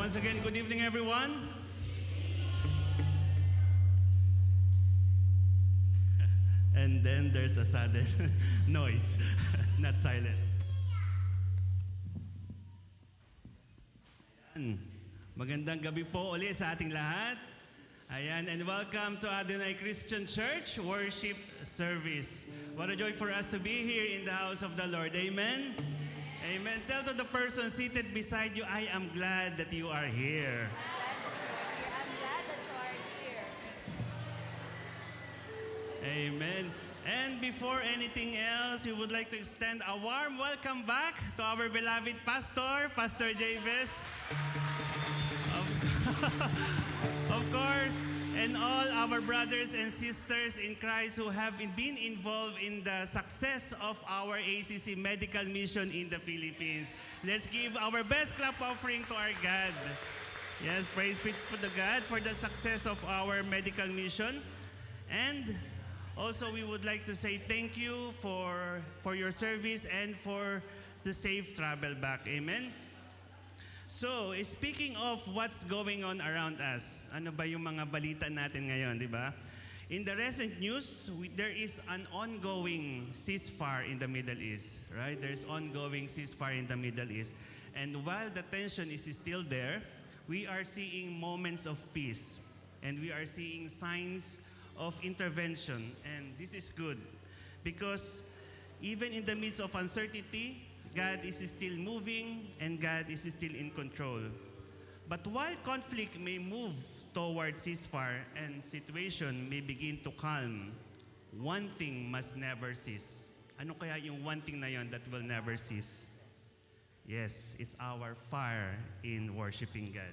Once again, good evening, everyone. And then there's a sudden noise, not silent. Magandang gabi po uli sa ating lahat. Ayan, and welcome to Adonai Christian Church Worship Service. What a joy for us to be here in the house of the Lord. Amen? Amen. Tell to the person seated beside you, I am glad that you are here. I'm glad that you are here. Amen. And before anything else, we would like to extend a warm welcome back to our beloved pastor, Pastor Javis. Of course, and all our brothers and sisters in Christ who have been involved in the success of our ACC medical mission in the Philippines. Let's give our best clap offering to our God. Yes, praise be to God for the success of our medical mission. And also, we would like to say thank you for your service and for the safe travel back. Amen? So, speaking of what's going on around us, ano ba yung mga balita natin ngayon, di ba? In the recent news, there is an ongoing ceasefire in the Middle East, right? There's ongoing ceasefire in the Middle East. And while the tension is still there, we are seeing moments of peace. And we are seeing signs of intervention. And this is good. Because even in the midst of uncertainty, God is still moving and God is still in control. But while conflict may move towards ceasefire and situation may begin to calm, one thing must never cease. Ano kaya yung one thing na yon that will never cease? Yes, it's our fire in worshiping God.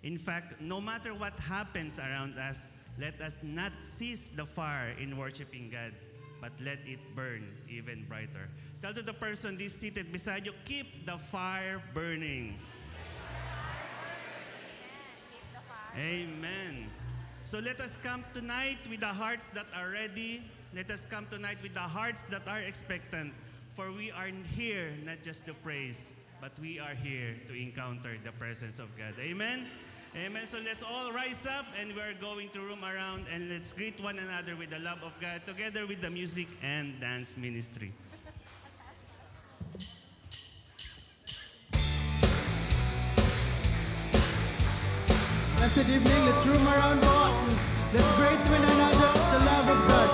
In fact, no matter what happens around us, let us not cease the fire in worshiping God, but let it burn even brighter. Tell to the person this seated beside you, keep the fire burning. Keep the fire. Amen. So let us come tonight with the hearts that are ready. Let us come tonight with the hearts that are expectant. For we are here not just to praise, but we are here to encounter the presence of God. Amen? Amen. So let's all rise up and we're going to roam around and let's greet one another with the love of God together with the music and dance ministry. Blessed evening, let's roam around God. Let's greet one another with the love of God.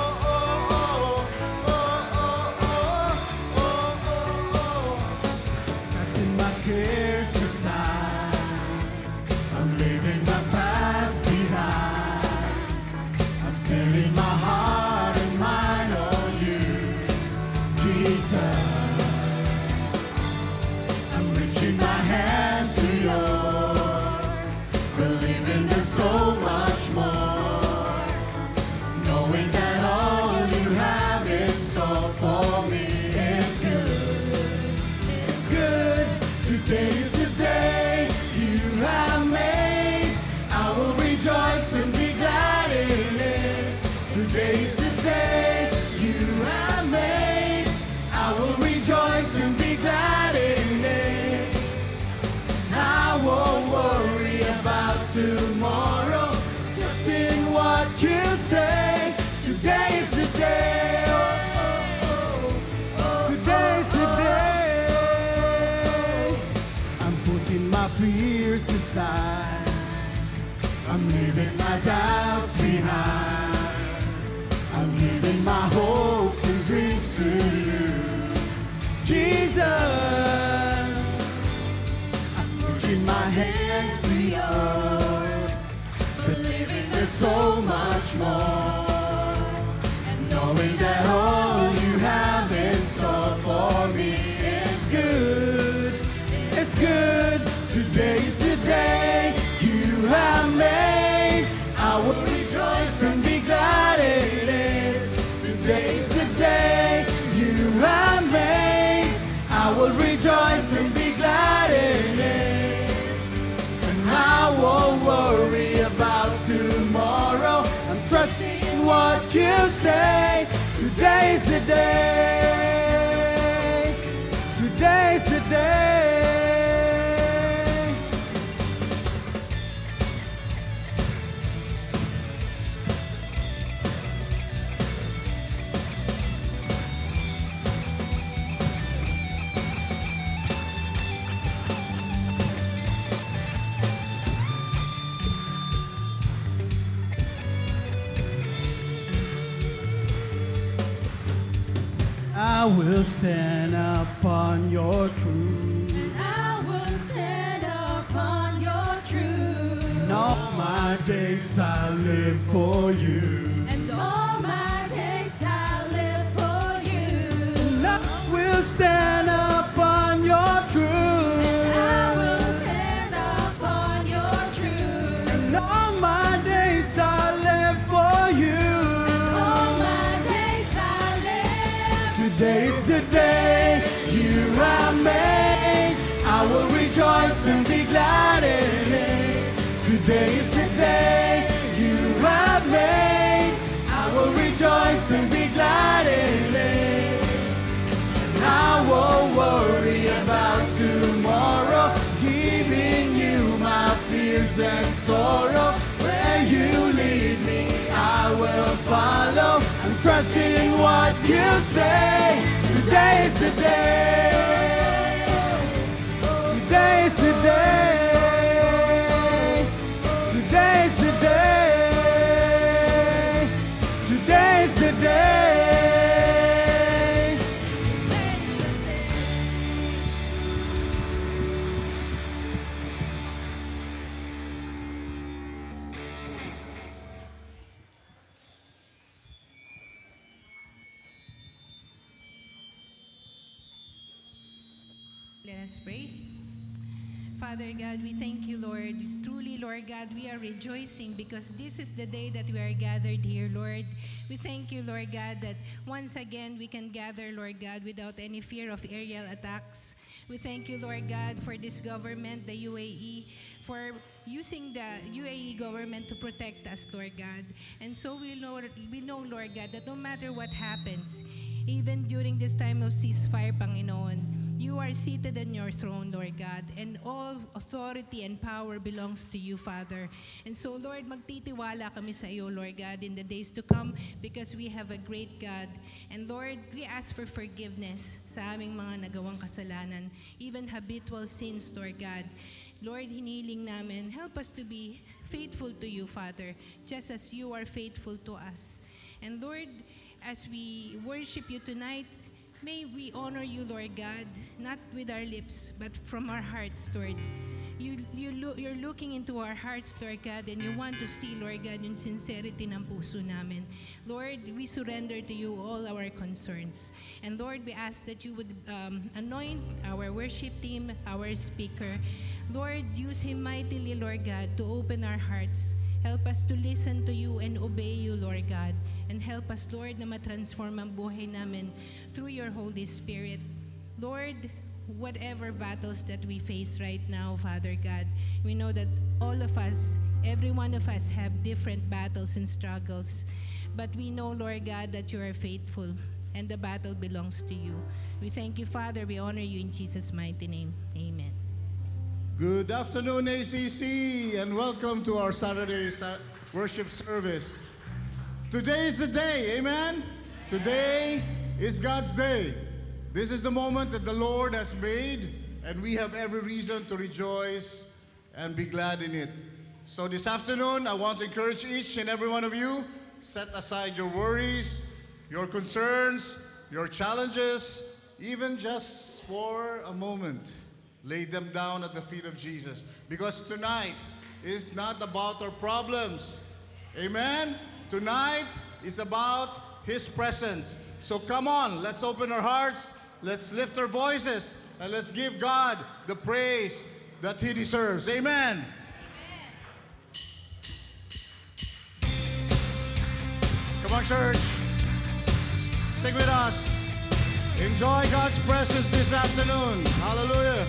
Casting my cares aside, I'm leaving my past behind. I'm setting my heart and mind on you, Jesus. I'm reaching my hands to yours, believing there's so much more, knowing that all you have in store for me is good. It's good. Today's the day you have made. I will rejoice and be glad in it. Today's the day you have made. I will rejoice and be glad in it. I won't worry about tomorrow, just in what you say. Today's the day. Today's the day. I'm putting my fears aside. I'm leaving my doubts behind. I'm giving my hopes and dreams to you, Jesus. I'm putting my hands to yours, believing there's so much more, and knowing that all you have in store for me is good. It's good. Today's the day you have made. I will rejoice and be glad in it. Today's the day you have made. I will rejoice and be glad in it. And I won't worry about tomorrow. I'm trusting in what you say. Today's the day. Today's the day. will stand upon your truth. And I will stand upon your truth. And all my days I live for you. And all my days I live for you. And I will stand upon your truth. I will stand upon your truth. And all my days I live for you. All my days I live. Today's the day you have made. I will rejoice and be glad in it. Today is the day you have made. I will rejoice and be glad in it. And I won't worry about tomorrow, giving you my fears and sorrow. Where you lead me, I will follow. I'm trusting what you say. Today is the day. Today is the day. Today is the day. Today is the day. Let us pray. Father God, we thank you, Lord. Truly, Lord God, we are rejoicing because this is the day that we are gathered here, Lord. We thank you, Lord God, that once again we can gather, Lord God, without any fear of aerial attacks. We thank you, Lord God, for this government, the UAE, for using the UAE government to protect us, Lord God. And so we know, Lord God, that no matter what happens, even during this time of ceasefire, Panginoon, you are seated on your throne, Lord God, and all authority and power belongs to you, Father. And so, Lord, magtitiwala kami sa iyo, Lord God, in the days to come because we have a great God. And Lord, we ask for forgiveness sa aming mga nagawang kasalanan, even habitual sins, Lord God. Lord, hinihiling namin, help us to be faithful to you, Father, just as you are faithful to us. And Lord, as we worship you tonight, may we honor you, Lord God, not with our lips, but from our hearts, Lord. You're looking into our hearts, Lord God, and you want to see, Lord God, yung sincerity ng puso namin. Lord, we surrender to you all our concerns. And Lord, we ask that you would anoint our worship team, our speaker. Lord, use him mightily, Lord God, to open our hearts. Help us to listen to you and obey you, Lord God. And help us, Lord, na matransform ang buhay namin through your Holy Spirit. Lord, whatever battles that we face right now, Father God, we know that all of us, every one of us have different battles and struggles. But we know, Lord God, that you are faithful and the battle belongs to you. We thank you, Father. We honor you in Jesus' mighty name. Amen. Good afternoon, ACC, and welcome to our Saturday worship service. Today is the day, amen? Today is God's day. This is the moment that the Lord has made, and we have every reason to rejoice and be glad in it. So this afternoon, I want to encourage each and every one of you, set aside your worries, your concerns, your challenges, even just for a moment. Lay them down at the feet of Jesus. Because tonight is not about our problems. Amen? Tonight is about His presence. So come on, let's open our hearts, let's lift our voices, and let's give God the praise that He deserves. Amen? Come on, church. Sing with us. Enjoy God's presence this afternoon. Hallelujah.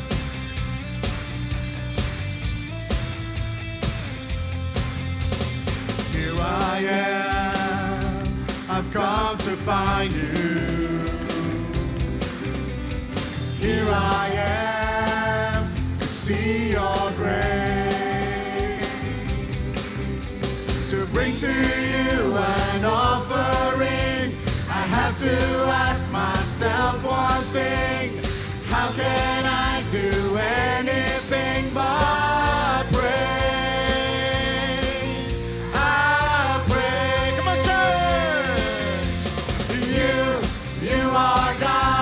Here I am, I've come to find you. Here I am to see your grace, to bring to you an offering. I have to ask myself one thing: how can I do anything but praise? I pray. Come on, church! You are God.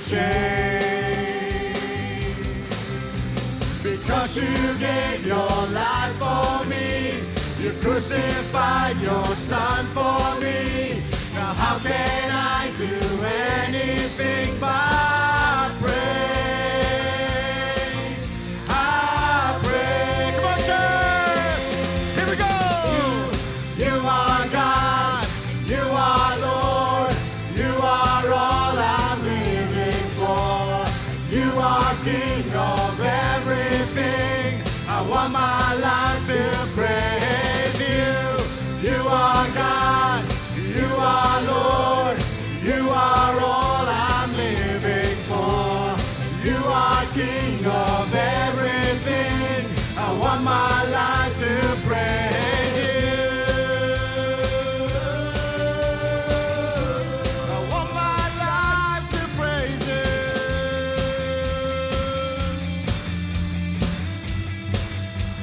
shame. Because you gave your life for me, you crucified your son for me. Now how can I do anything but praise? I praise. Come on, church! Here we go! You are God, you are Lord, you are all I'm living for. You are King of everything. I want my life to praise you. You are God, you are Lord, you are all I'm living for. You are King of everything. I want my life to praise you. I want my life to praise you.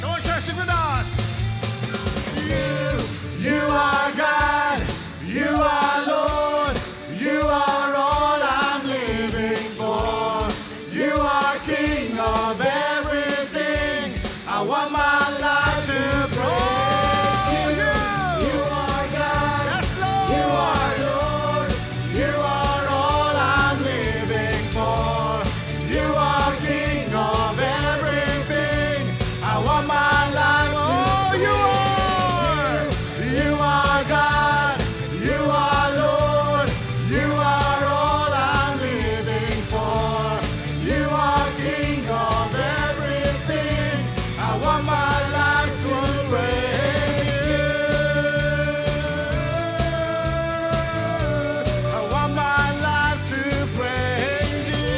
Come on, church, sing with us. You are God, you are Lord, you are all I'm living for. You are King of everything. I want my life to praise you. You are God, yes, Lord. You are Lord, you are all I'm living for. You are King of everything. I want my life to praise you. You are God, you are Lord, you are all I'm living for. You are King of everything. I want my life to praise you. I want my life to praise you.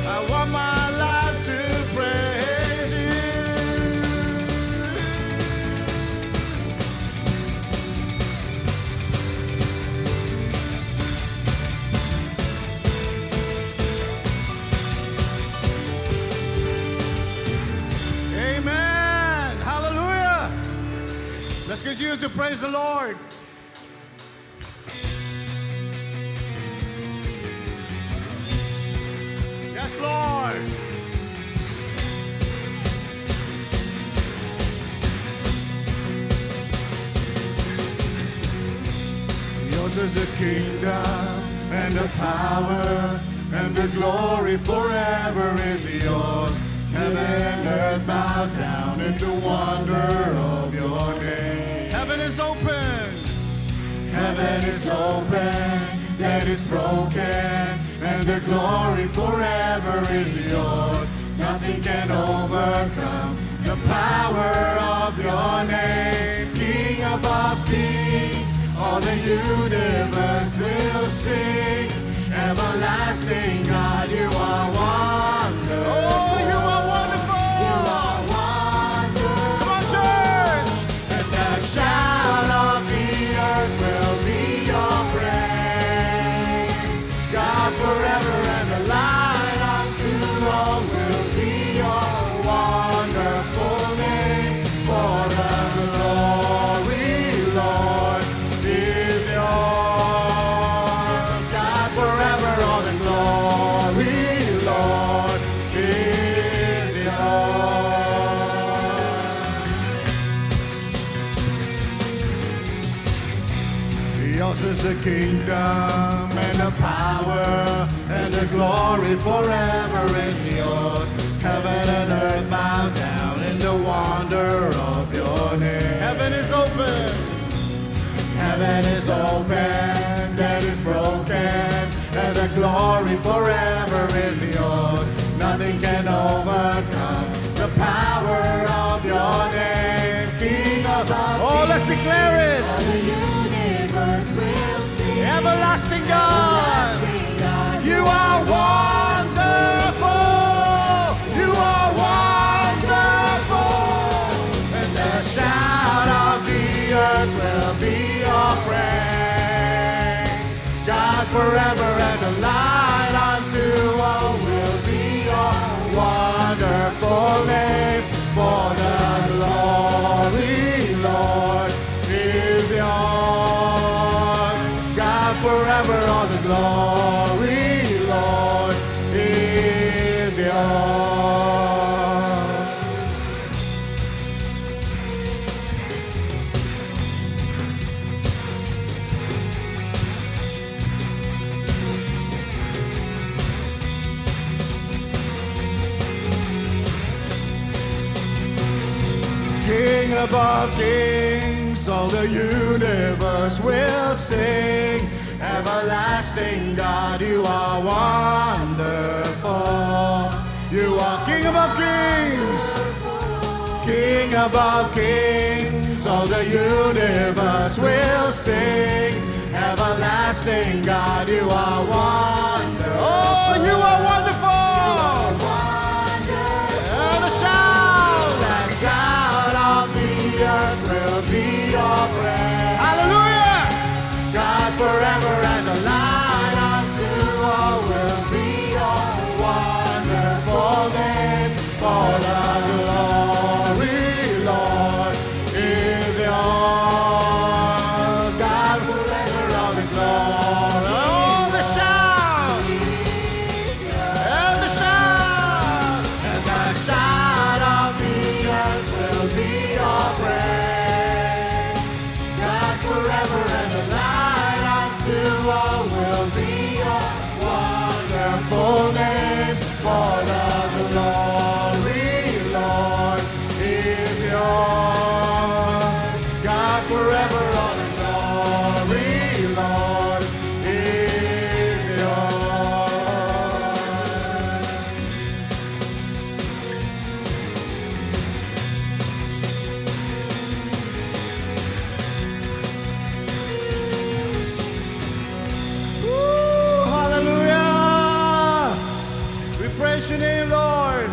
I want my life to praise you. Amen. Hallelujah. Let's continue to praise the Lord. Yes, Lord. Yours is the kingdom and the power and the glory forever is yours. Heaven and earth bow down in the wonder of your name. Heaven is open. Heaven is open. Death is broken. And the glory forever is yours. Nothing can overcome the power of your name. King above kings, all the universe will sing. Everlasting God, you are wonderful. Oh, you are wonderful. You are wonderful. Come on, church. And the shout of the earth will be your praise. God forever and the light unto all will be your wonderful name. For the glory, Lord, is yours. God forever, all the glory, Lord, is yours. Yours is the kingdom and the power and the glory forever is yours. Heaven and earth bow down in the wonder of your name. Heaven is open. Heaven is open. Death is broken. And the glory forever is yours. Nothing can overcome the power of your name. King of all. Oh, let's declare it. All the universe will sing. Everlasting God, you are wonderful, you are wonderful, and the shout of the earth will be your praise. God forever and the light unto all will be your wonderful name. For the glory, Lord, is yours. God forever all the glory, Lord, is yours. King above kings, all the universe will sing. Everlasting God, you are wonderful. You are King above kings. King above kings, all the universe will sing. Everlasting God, you are wonderful. Oh, you are wonderful. And the shout of the earth will be your praise. Hallelujah! God forever and the light unto all will be your wonderful name. For the glory, Lord, is yours. God forever all the glory. Oh, the shout! And the shout! And the shout of the earth will be your praise. God forever and the light unto all will be your wonderful name. For the glory, Lord, is yours. God forever all the glory, Lord, is yours. Woo, hallelujah! We praise your name, Lord.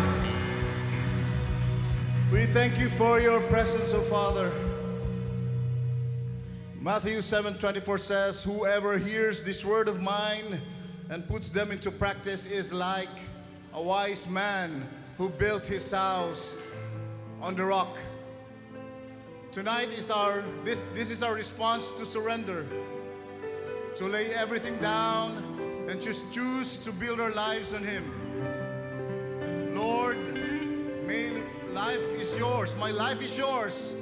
We thank you for your presence, O Father. Matthew 7:24 says, whoever hears this word of mine and puts them into practice is like a wise man who built his house on the rock. Tonight is this is our response to surrender, to lay everything down and just choose to build our lives on Him. Lord, life is yours. My life is yours,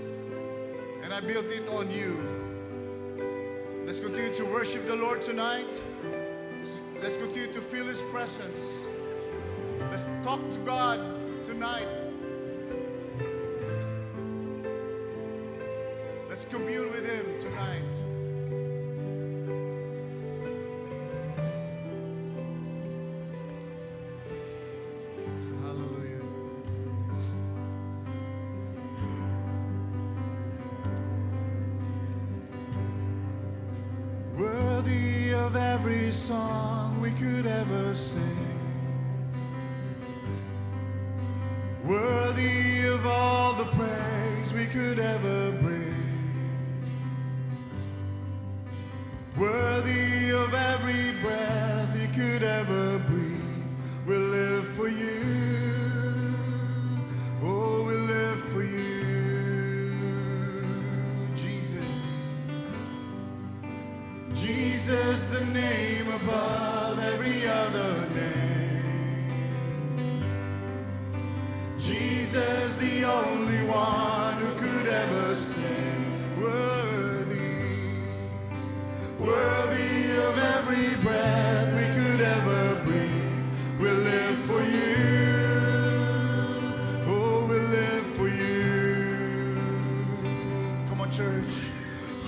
and I built it on you. Let's continue to worship the Lord tonight. Let's continue to feel His presence. Let's talk to God tonight. Let's commune with Him tonight. Hallelujah. Worthy of every song we could ever sing, worthy of all the praise we could ever bring, worthy of every breath you could ever breathe. We'll live for you. Oh, we'll live for you, Jesus. Jesus, the name above every other name. Jesus, the only one who could ever sing. Worthy of every breath we could ever breathe. We'll live for you. Oh, we'll live for you. Come on, church.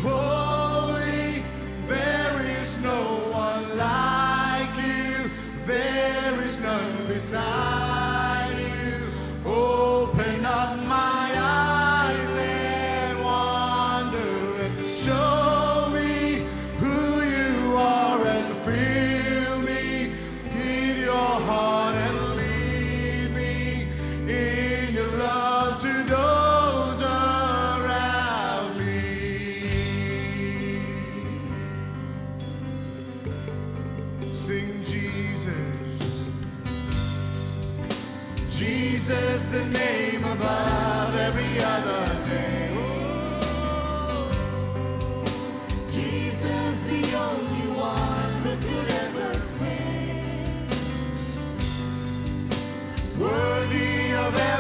Holy, there is no one like you. There is none beside you. Open up my eyes and wonder and show me who you are and fill me in your heart and lead me in your love to those around me. Sing Jesus. Jesus, the name above every other name. Jesus, the only one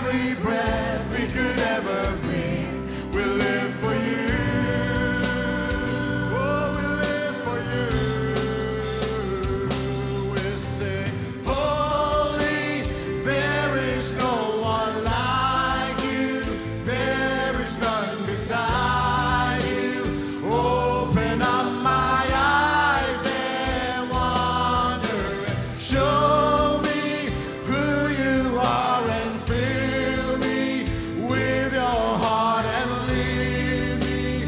every breath we could ever breathe, we'll live for you. Oh, we'll live for you. We'll sing, holy, there is no one like you. There is none beside you. Open up my eyes and wonder. Show me who you are and fill me with your heart and lead me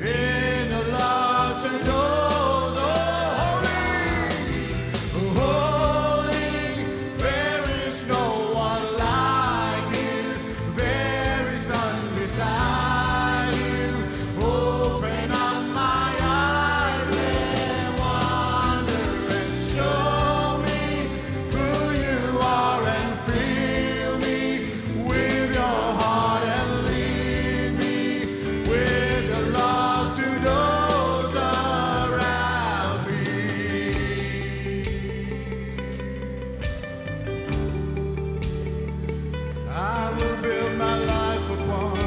in your love to those. Oh, holy, holy, there is no one like you. There is none beside you. Open up my eyes and wonder and show me who you are and fill me with your heart and lead me with your love to those around me. I will build my life upon you.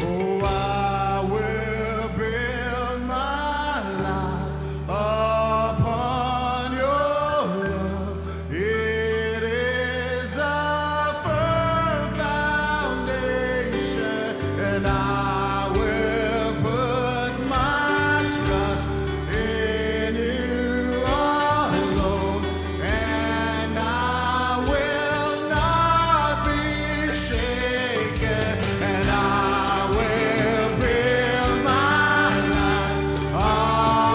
Oh, I will build my life upon your love. It is a firm foundation, and I will put my trust in you alone, and I will not be shaken, and I will build my life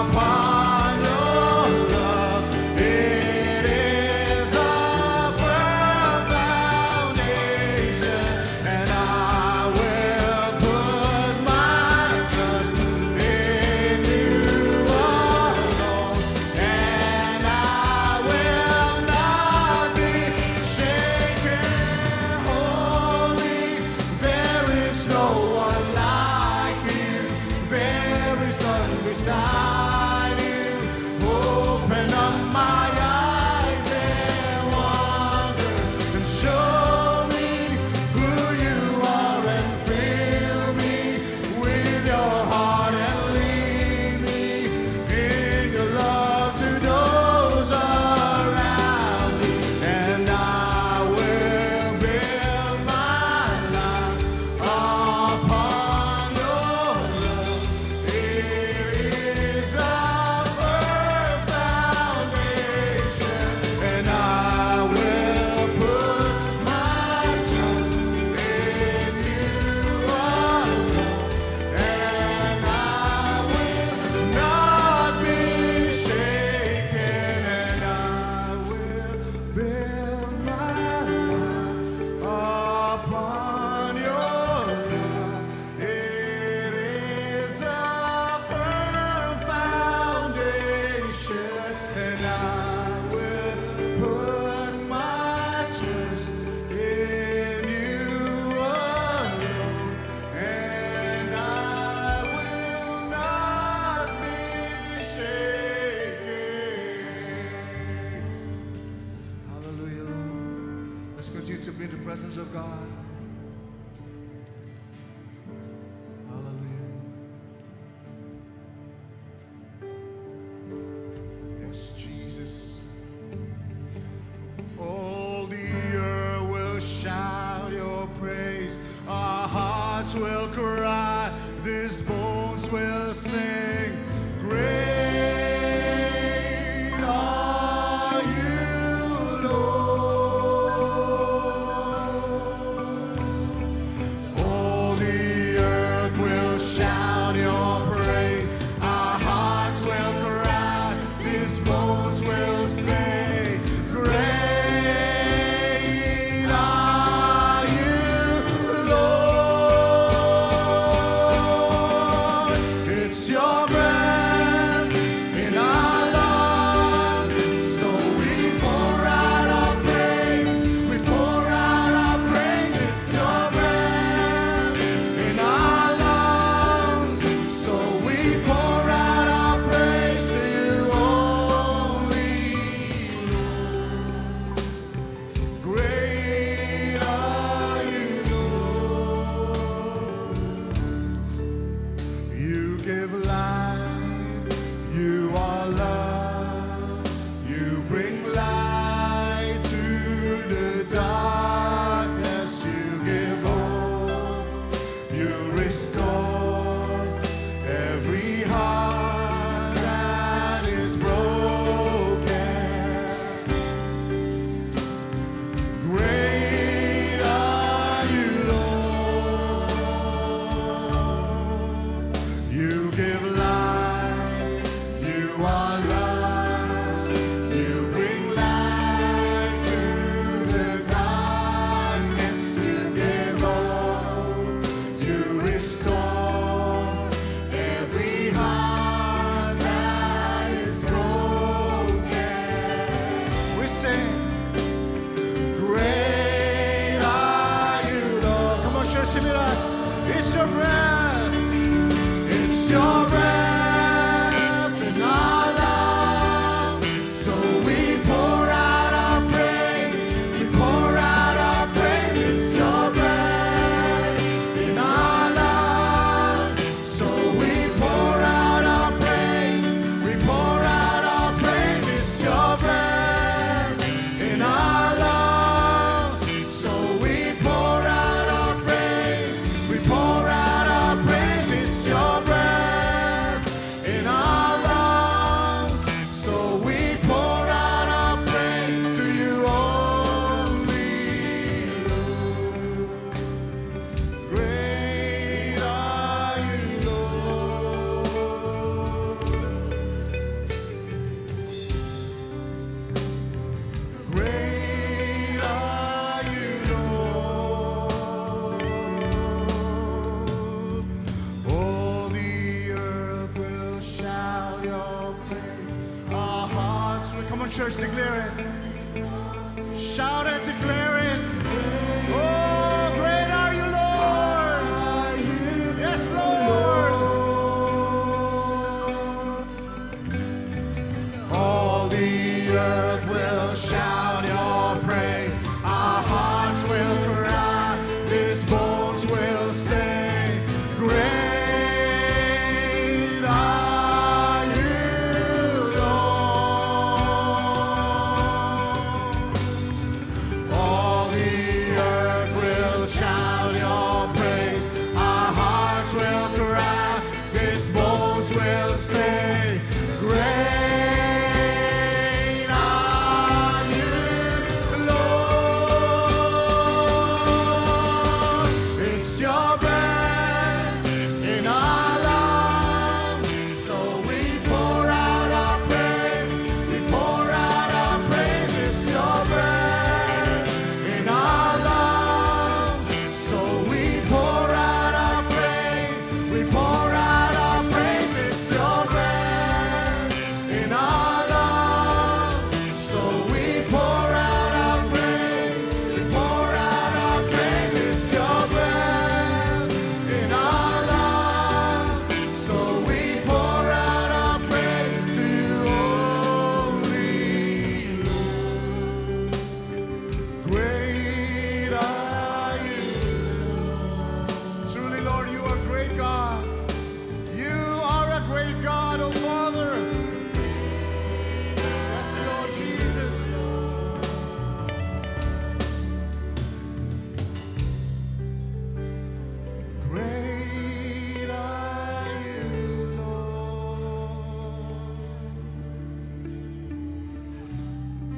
upon your love. It is a firm foundation, and I will put my trust in you alone, and I will not be shaken. Holy, there is no one like you. There is none beside you. Open up my eyes and wonder and show me who you are and fill me with your heart and lead me in your love to those around me. And I will build my life upon your love. It is a firm foundation, and I will put my trust in you alone, and I will not be shaken, and I will build my life upon your love. It is a firm foundation, and I will put my trust in you alone, and I will not be shaken. Hallelujah, Lord. Let's continue to be in the presence of God. Hallelujah. Yes, Jesus. All the earth will shout your praise. Our hearts will cry. These bones will sing. Great are you, Lord. All the earth will shout your praise. Our hearts will cry. These bones will say, Great are you, Lord. give life. You are love. You bring light to the darkness. You give hope. You restore every heart that is broken. We sing, great are you, Lord. Come on, church, sing with us. It's your breath. It's your breath in our lungs. So we pour out our praise. We pour out our praise. It's your breath in our lungs. So we pour out our praise. We pour out our praise. It's your breath in our lungs. So we pour out our praise. We pour out our praise. It's your breath in our lungs. So we pour out our praise to you only, Lord. Great are you, Lord. Great are you, Lord. All the earth will shout your praise. Our hearts will, come on, church, declare it. Shout it, declare it. Oh, great are you, Lord. Yes, Lord. All the earth will shout your praise. Our hearts will cry. These bones will sing. Great are you, Lord. All the earth will shout your praise. Our hearts will cry. These bones will sing. Great are you, Lord. It's your breath in our lungs. So we pour out our praise. We pour out our praise. It's your breath in our lungs. So we pour out our praise. We pour out our praise. It's your breath in our lungs. So we pour out our praise. We pour out our praise. It's your breath in our lungs. So we pour out our praise to you only, Lord. Great are you. Truly, Lord, you are great God. You are a great God, oh Father. Yes, Lord Jesus. Great are you, Lord.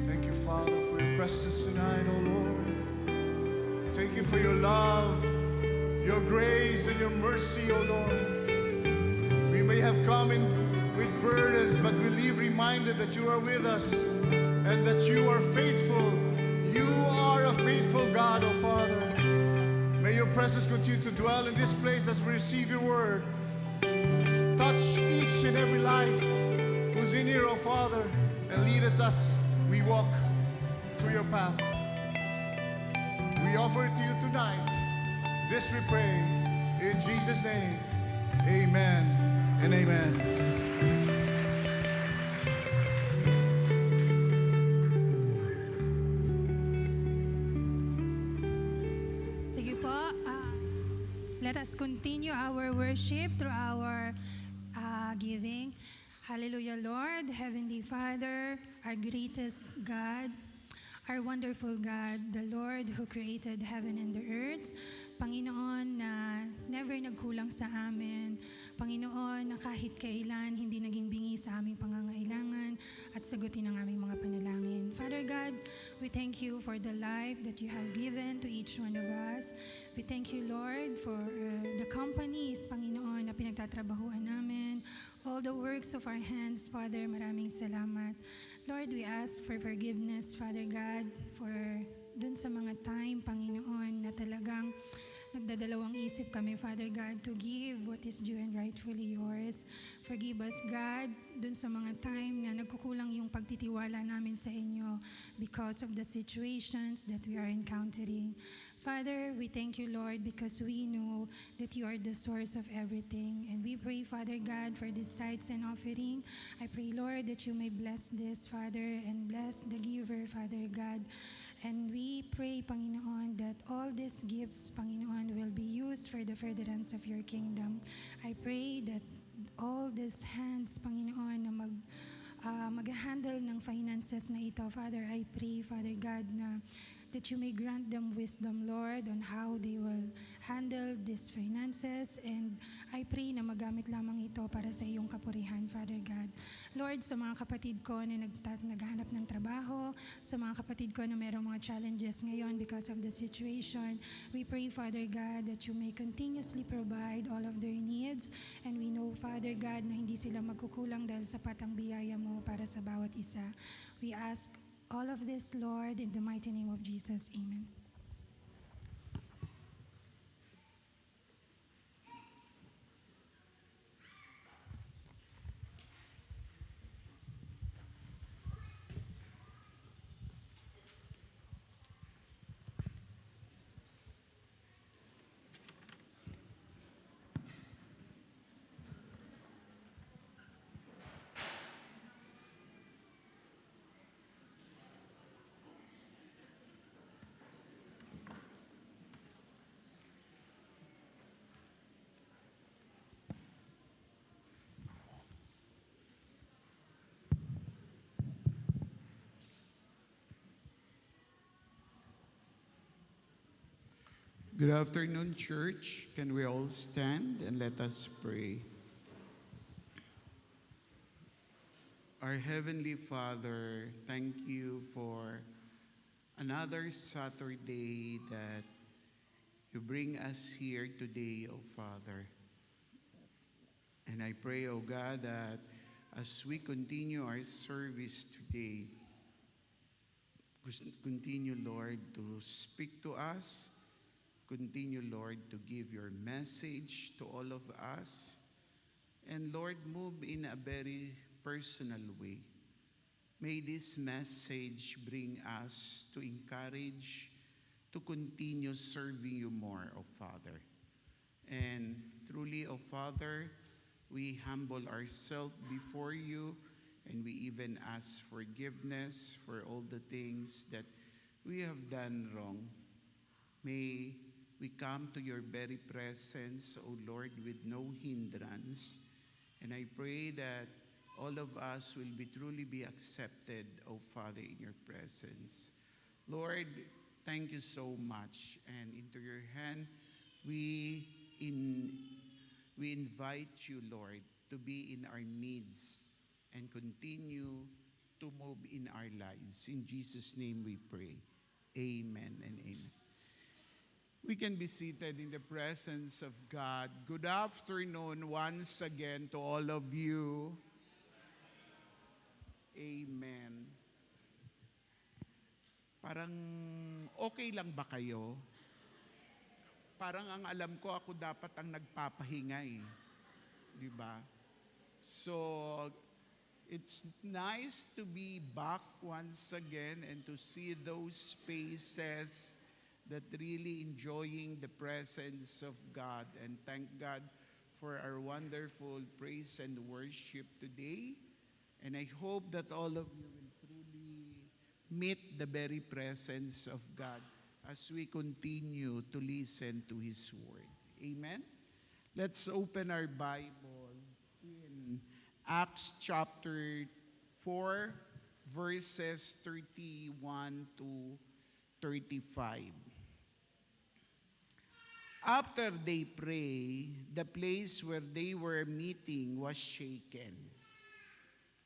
Thank you, Father, for your presence tonight, oh Lord. Thank you for your love, your grace, and your mercy, oh Lord. We may have come in with burdens, but we leave reminded that you are with us and that you are faithful. You are a faithful God, oh Father. May your presence continue to dwell in this place as we receive your word. Touch each and every life who's in here, oh Father, and lead us as we walk through your path. We offer it to you tonight. This we pray in Jesus' name. Amen and amen. Sige po, let us continue our worship through our giving. Hallelujah, Lord, Heavenly Father, our greatest God, our wonderful God, the Lord who created heaven and the earth. Panginoon na never nagkulang sa amin. Panginoon, na kahit kailan hindi naging bingi sa aming pangangailangan at sagutin ang aming mga panalangin. Father God, we thank you for the life that you have given to each one of us. We thank you, Lord, for the companies, Panginoon, na pinagtatrabahuan namin, all the works of our hands, Father, maraming salamat. Lord, we ask for forgiveness, Father God, for dun sa mga time, Panginoon, na talagang nagdadalawang isip kami, Father God, to give what is due and rightfully yours. Forgive us, God, dun sa mga time na nagkukulang yung pagtitiwala namin sa inyo because of the situations that we are encountering. Father, we thank you, Lord, because we know that you are the source of everything. And we pray, Father God, for this tithes and offering. I pray, Lord, that you may bless this, Father, and bless the giver, Father God. And we pray, Panginoon, that all these gifts, Panginoon, will be used for the furtherance of your kingdom. I pray that all these hands, Panginoon, na mag-handle ng finances na ito, Father, I pray, Father God, na that you may grant them wisdom, Lord, on how they will handle these finances. And I pray na magamit lamang ito para sa iyong kapurihan, Father God. Lord, sa mga kapatid ko na naghahanap ng trabaho, sa mga kapatid ko na mayroong mga challenges ngayon because of the situation, we pray, Father God, that you may continuously provide all of their needs. And we know, Father God, na hindi sila magkukulang dahil sapat ang biyaya mo para sa bawat isa. We ask all of this, Lord, in the mighty name of Jesus. Amen. Good afternoon, church. Can we all stand and let us pray? Our Heavenly Father, thank you for another Saturday that you bring us here today, O Father. And I pray, O God, that as we continue our service today, continue, Lord, to speak to us. Continue, Lord, to give your message to all of us. And Lord, move in a very personal way. May this message bring us to encourage, to continue serving you more, O Father. And truly, O Father, we humble ourselves before you, and we even ask forgiveness for all the things that we have done wrong. May we come to your very presence, O Lord, with no hindrance. And I pray that all of us will truly be accepted, O Father, in your presence. Lord, thank you so much. And into your hand, we invite you, Lord, to be in our needs and continue to move in our lives. In Jesus' name we pray. Amen and amen. We can be seated in the presence of God. Good afternoon once again to all of you. Amen. Parang okay lang ba kayo? Parang ang alam ko, ako dapat ang nagpapahinga eh. Di ba? So, it's nice to be back once again and to see those faces that really enjoying the presence of God. And thank God for our wonderful praise and worship today. And I hope that all of you will truly meet the very presence of God as we continue to listen to His Word. Amen? Let's open our Bible in Acts chapter 4, verses 31 to 35. After they pray, the place where they were meeting was shaken.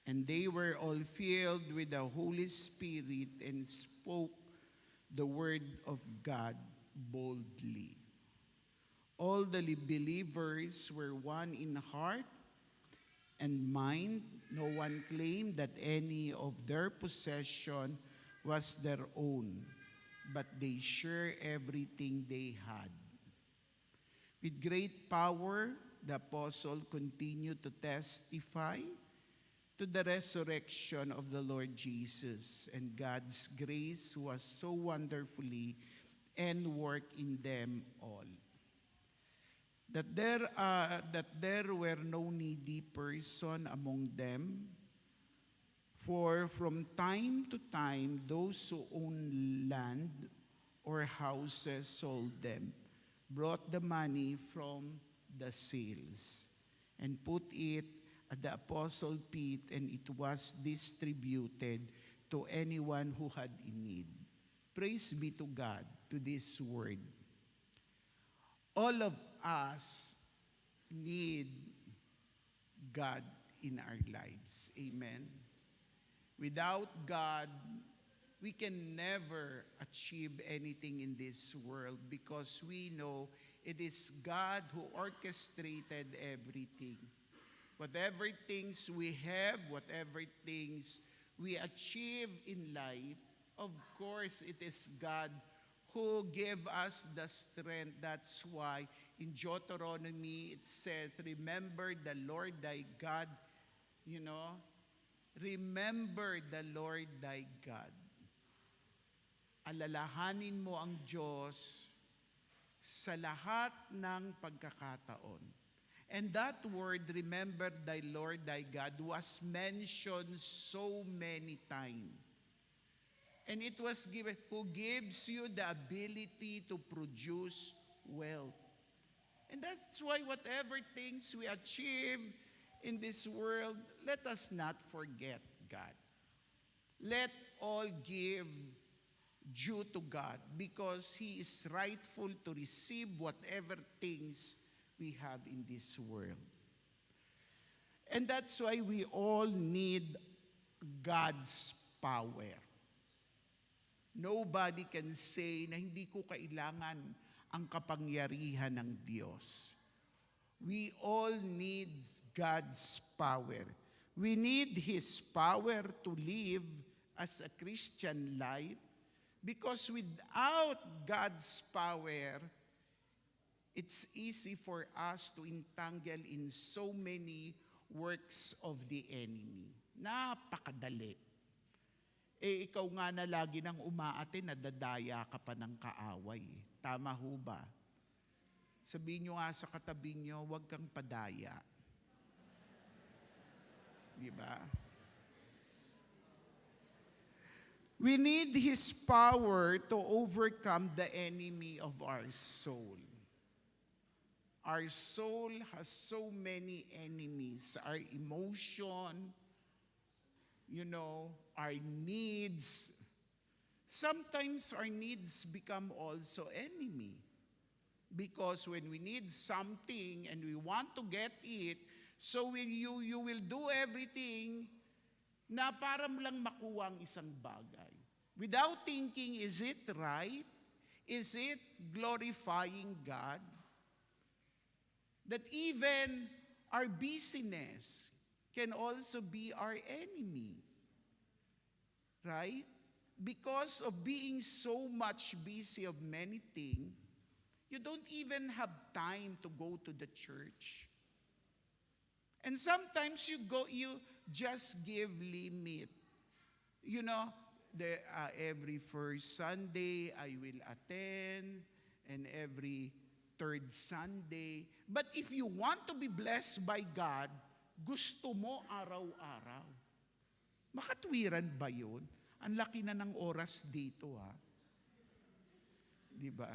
And they were all filled with the Holy Spirit and spoke the word of God boldly. All the believers were one in heart and mind. No one claimed that any of their possession was their own, but they shared everything they had. With great power, the apostle continued to testify to the resurrection of the Lord Jesus, and God's grace was so wonderfully and worked in them all. That there were no needy person among them, for from time to time those who owned land or houses sold them, brought the money from the sales, and put it at the apostle feet, and it was distributed to anyone who had in need. Praise be to God, to this word. All of us need God in our lives. Amen. Without God, we can never achieve anything in this world, because we know it is God who orchestrated everything. Whatever things we have, whatever things we achieve in life, of course, it is God who gave us the strength. That's why in Deuteronomy it says, remember the Lord thy God. Remember the Lord thy God. Alalahanin mo ang Diyos sa lahat ng pagkakataon. And that word, remember thy Lord thy God, was mentioned so many times. And it was given, who gives you the ability to produce wealth. And that's why whatever things we achieve in this world, let us not forget God. Let all give due to God, because He is rightful to receive whatever things we have in this world. And that's why we all need God's power. Nobody can say na hindi ko kailangan ang kapangyarihan ng Diyos. We all need God's power. We need His power to live as a Christian life, because without God's power, it's easy for us to entangle in so many works of the enemy. Napakadali. Ikaw nga na lagi nang umaate, nadadaya ka pa ng kaaway. Tama ho ba? Sabihin nyo nga sa katabi nyo, huwag kang padaya. Di ba? We need His power to overcome the enemy of our soul. Our soul has so many enemies. Our emotion, our needs. Sometimes our needs become also enemy. Because when we need something and we want to get it, so you will do everything na para lang makuha ang isang bagay. Without thinking, is it right? Is it glorifying God? That even our busyness can also be our enemy. Right? Because of being so much busy of many things, you don't even have time to go to the church. And sometimes you just give limit. Every first Sunday I will attend, and every third Sunday. But if you want to be blessed by God, gusto mo araw-araw. Makatwiran ba yun? Ang laki na ng oras dito, ha? Di ba?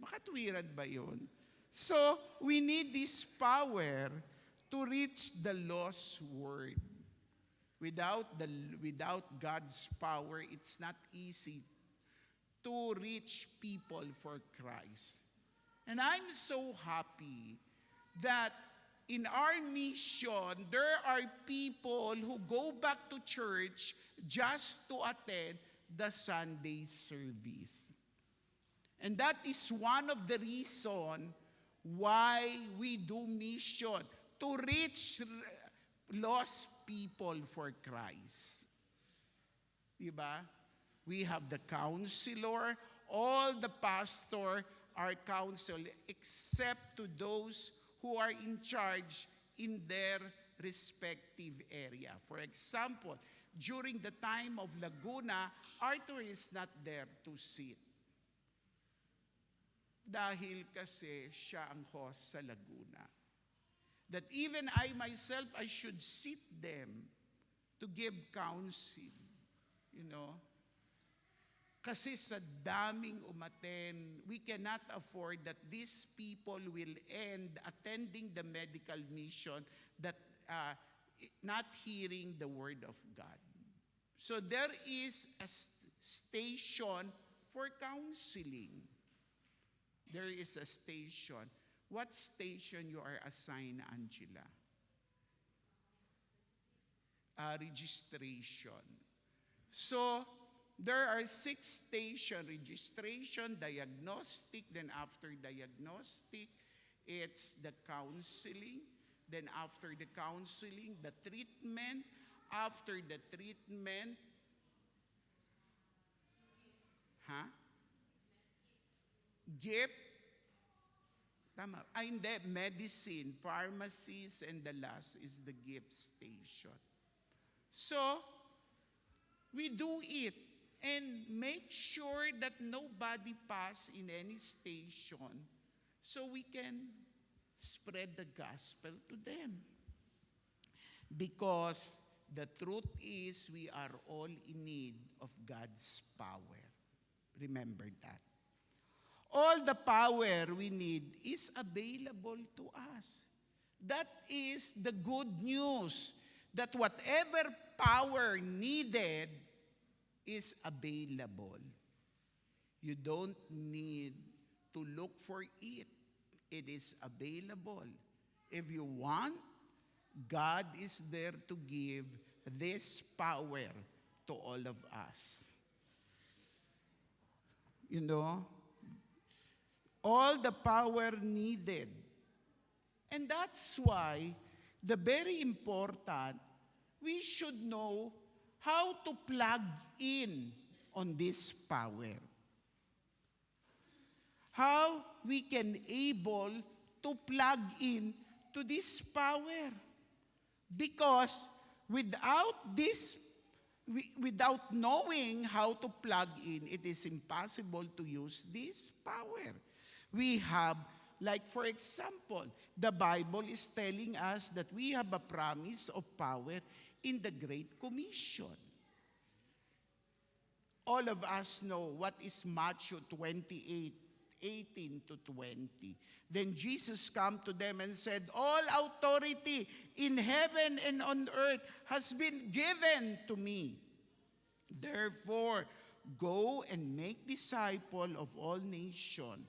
Makatwiran ba yun? So, we need this power to reach the lost world. Without God's power, it's not easy to reach people for Christ. And I'm so happy that in our mission, there are people who go back to church just to attend the Sunday service. And that is one of the reasons why we do mission, to reach lost people for Christ. Diba? We have the counselor, all the pastor are counsel, except to those who are in charge in their respective area. For example, during the time of Laguna, Arthur is not there to sit. Dahil kasi siya ang host sa Laguna. That even I myself, I should sit them to give counsel. You know? Kasi sa daming umaten, we cannot afford that these people will end attending the medical mission that not hearing the word of God. So there is a station for counseling. There is a station. What station you are assigned, Angela? Registration. So, there are 6 stations: registration, diagnostic, then after diagnostic, it's the counseling. Then after the counseling, the treatment. After the treatment, gift. Tama. Hindi, medicine, pharmacies, and the last is the gift station. So, we do it. And make sure that nobody pass in any station so we can spread the gospel to them. Because the truth is we are all in need of God's power. Remember that. All the power we need is available to us. That is the good news, that whatever power needed is available. You don't need to look for it. It is available. If you want, God is there to give this power to all of us. You know, all the power needed. And that's why the very important, we should know how to plug in on this power. How we can able to plug in to this power. Because without this, without knowing how to plug in, it is impossible to use this power. We have, like for example, the Bible is telling us that we have a promise of power in the Great Commission. All of us know what is Matthew 28:18 to 20. Then Jesus came to them and said, all authority in heaven and on earth has been given to me. Therefore, go and make disciples of all nations,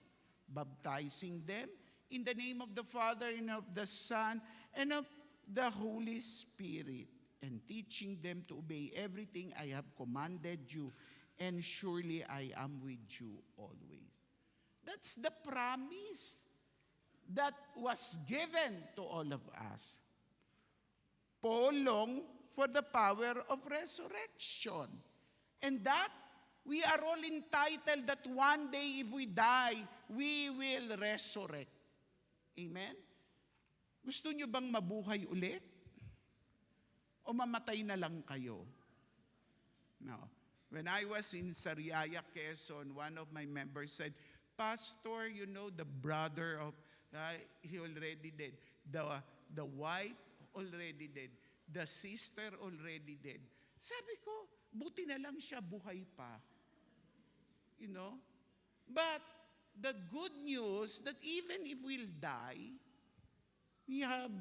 baptizing them in the name of the Father and of the Son and of the Holy Spirit, and teaching them to obey everything I have commanded you, and surely I am with you always. That's the promise that was given to all of us. Paul longed for the power of resurrection. And that we are all entitled that one day if we die, we will resurrect. Amen? Gusto nyo bang mabuhay ulit? O mamatay na lang kayo? No. When I was in Sariaya, Quezon, one of my members said, Pastor, you know, the brother of, he already dead. The wife already dead. The sister already dead. Sabi ko, buti na lang siya buhay pa. You know? But the good news that even if we'll die, we have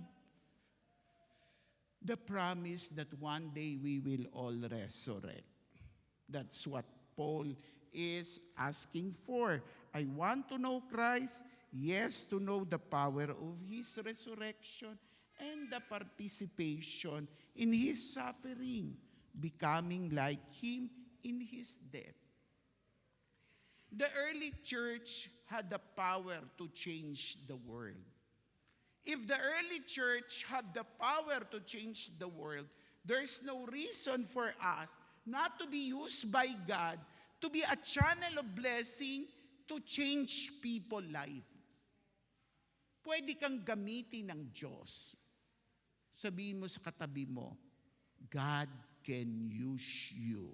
the promise that one day we will all resurrect. That's what Paul is asking for. I want to know Christ Yes, to know the power of His resurrection and the participation in His suffering, becoming like Him in His death. The early church had the power to change the world. If the early church had the power to change the world, there's no reason for us not to be used by God to be a channel of blessing to change people's life. Pwede kang gamitin ng Diyos. Sabihin mo sa katabi mo, God can use you.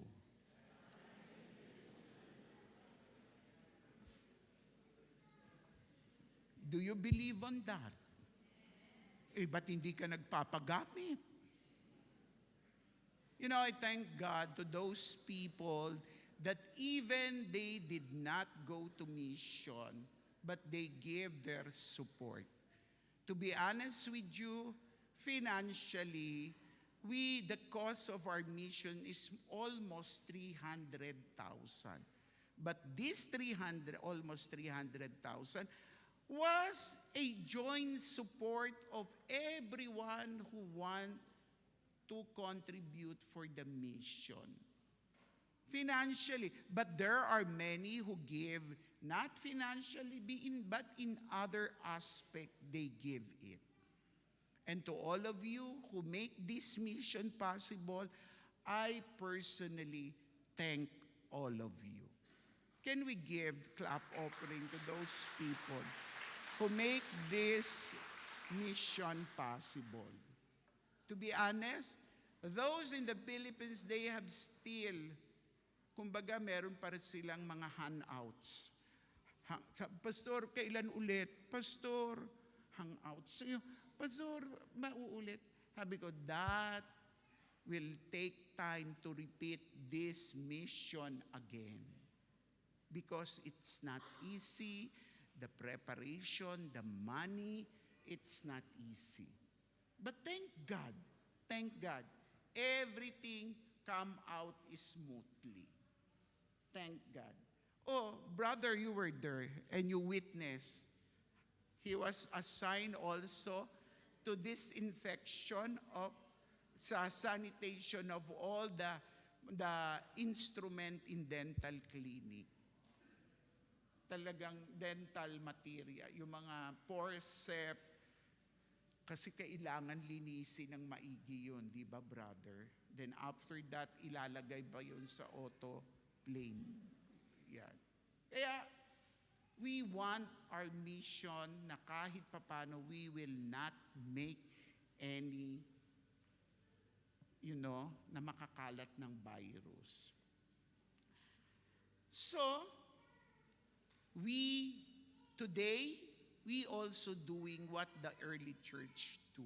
Do you believe on that? Ba't hindi ka nagpapagamit? You know, I thank God to those people that even they did not go to mission, but they gave their support. To be honest with you, financially, the cost of our mission is almost 300,000. But this almost 300,000, was a joint support of everyone who want to contribute for the mission. Financially, but there are many who give not financially, but in other aspect they give it. And to all of you who make this mission possible, I personally thank all of you. Can we give clap offering to those people who make this mission possible? To be honest, those in the Philippines, they have still, kumbaga meron pa rin silang mga handouts. Pastor, kailan ulit? Pastor, hangouts. Pastor, mauulit. Sabi ko, that will take time to repeat this mission again. Because it's not easy. The preparation, the money, it's not easy. But thank God, everything come out smoothly. Thank God. Oh, brother, you were there and you witnessed. He was assigned also to disinfection of sanitation of all the instrument in dental clinic. Talagang dental material, yung mga forceps, kasi kailangan linisin ng maigi yun, di ba, brother? Then after that, ilalagay ba yun sa auto plane? Yan. Kaya, we want our mission na kahit papano, we will not make any, na makakalat ng virus. So, today, we also doing what the early church do.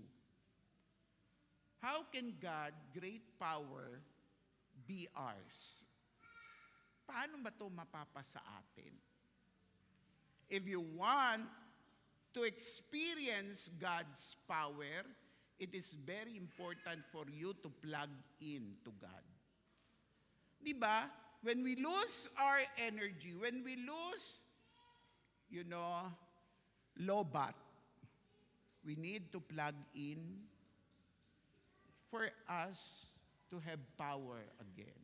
How can God, great power, be ours? Paano ba ito mapapasa atin? If you want to experience God's power, it is very important for you to plug in to God. Di ba? When we lose our energy, when we lose, lobat, we need to plug in for us to have power again.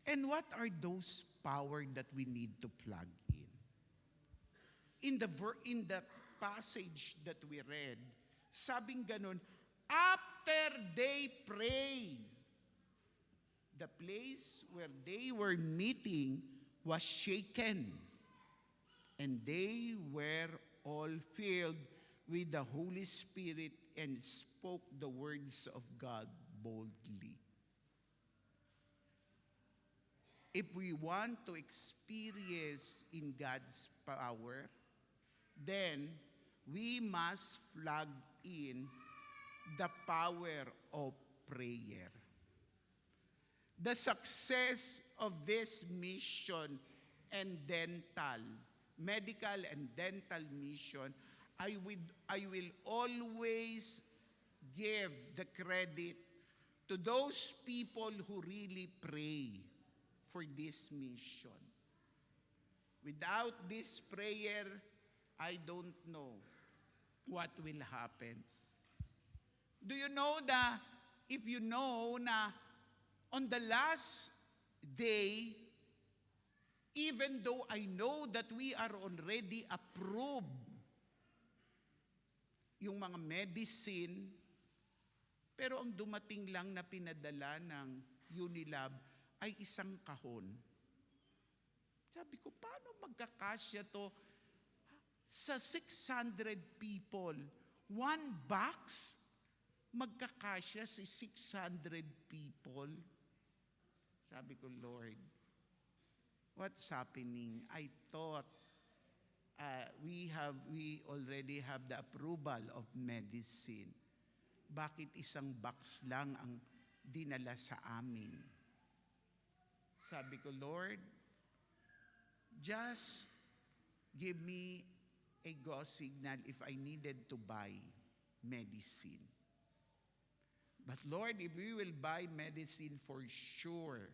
And what are those power that we need to plug in? In the passage that we read, sabing ganon, after they pray, the place where they were meeting was shaken, and they were all filled with the Holy Spirit and spoke the words of God boldly. If we want to experience in God's power, then we must plug in the power of prayer. The success of this mission and medical and dental mission, I will always give the credit to those people who really pray for this mission. Without this prayer, I don't know what will happen. Do you know that if you know na on the last day, even though I know that we are already approved, yung mga medicine, pero ang dumating lang na pinadala ng Unilab ay isang kahon. Sabi ko, paano magkakasya to sa 600 people? One box, magkakasya sa 600 people? Sabi ko, Lord, what's happening? I thought we already have the approval of medicine. Bakit isang box lang ang dinala sa amin? Sabi ko, Lord, just give me a go signal if I needed to buy medicine. But Lord, if we will buy medicine for sure,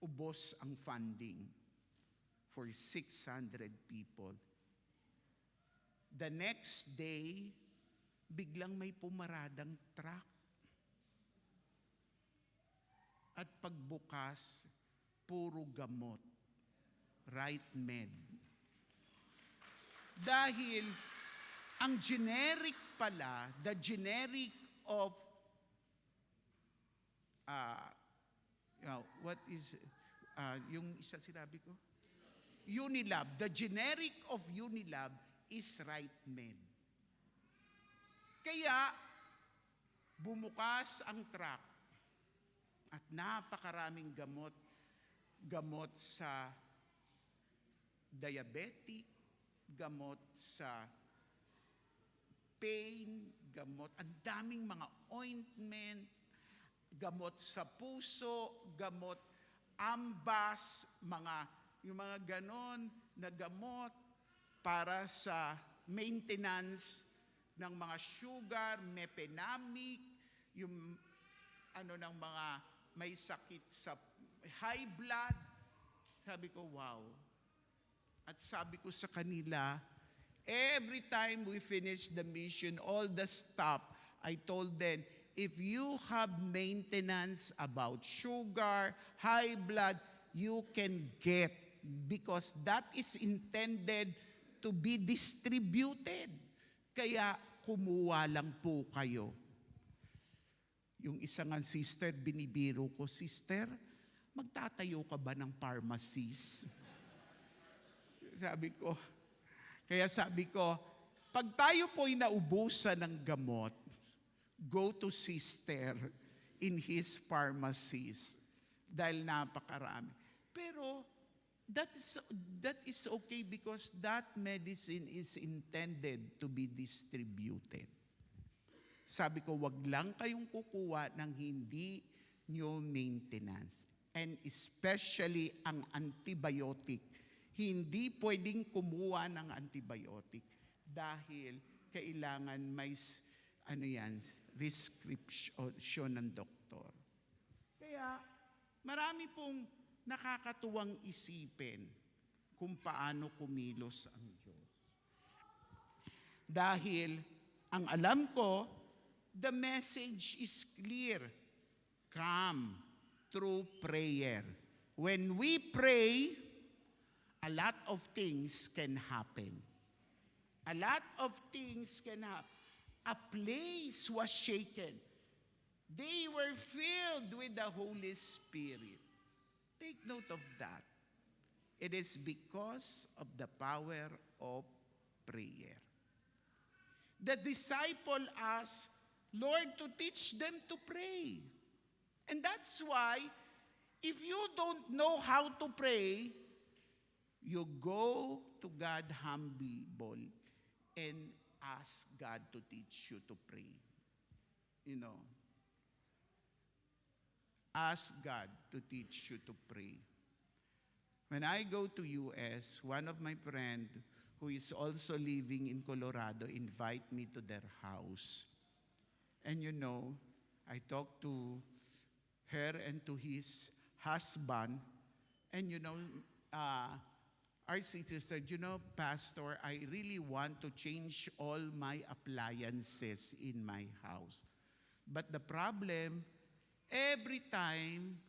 ubos ang funding for 600 people. The next day, biglang may pumaradang truck. At pagbukas, puro gamot. Right med. Dahil ang generic pala, the generic of what is yung isa sinabi ko? Unilab. The generic of Unilab is right med. Kaya bumukas ang truck at napakaraming gamot sa diabetic, gamot sa pain, gamot, ang daming mga ointment, gamot sa puso, gamot, ambas, yung mga ganon na gamot para sa maintenance ng mga sugar, mepinamic, yung ng mga may sakit sa high blood. Sabi ko, wow. At sabi ko sa kanila, every time we finish the mission, all the stuff, I told them, if you have maintenance about sugar, high blood, you can get because that is intended to be distributed. Kaya kumuha lang po kayo. Yung isang sister, binibiro ko, sister, magtatayo ka ba ng pharmacies? Sabi ko, pag tayo po'y naubusan ng gamot, go to sister in his pharmacies dahil napakarami. Pero that is okay because that medicine is intended to be distributed. Sabi ko, wag lang kayong kukuha ng hindi nyo maintenance. And especially ang antibiotic. Hindi pwedeng kumuha ng antibiotic dahil kailangan may prescription ng doktor. Kaya marami pong nakakatuwang isipin kung paano kumilos ang Diyos. Dahil ang alam ko, the message is clear. Come through prayer. When we pray, a lot of things can happen. A lot of things can happen. A place was shaken. They were filled with the Holy Spirit. Take note of that. It is because of the power of prayer. The disciple asked, Lord, to teach them to pray. And that's why, if you don't know how to pray, you go to God humble and ask God to teach you to pray. Ask God to teach you to pray. When I go to US, one of my friend who is also living in Colorado invite me to their house. And I talked to her and to his husband, and sister said, you know, Pastor, I really want to change all my appliances in my house. But the problem, every time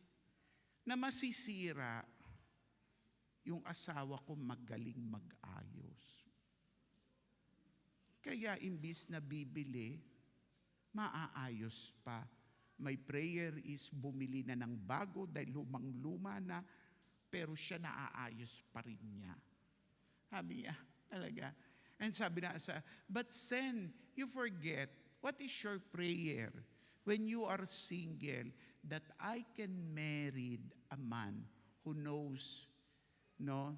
na masisira, yung asawa ko magaling mag-ayos. Kaya imbis na bibili, maaayos pa. My prayer is bumili na ng bago dahil lumang-luma na, pero siya naaayos pa rin niya. Sabi niya, talaga. And sabi na sa, but Sen, you forget, what is your prayer when you are single, that I can marry a man who knows, no,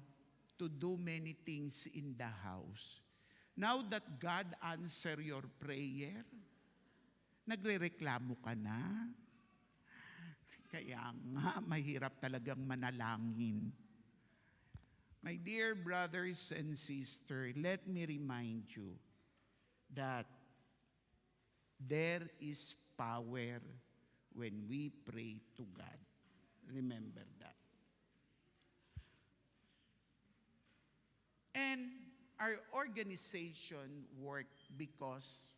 to do many things in the house. Now that God answer your prayer, nagrereklamo ka na. Kaya nga, mahirap talagang manalangin. My dear brothers and sisters, let me remind you that there is power when we pray to God. Remember that. And our organization worked because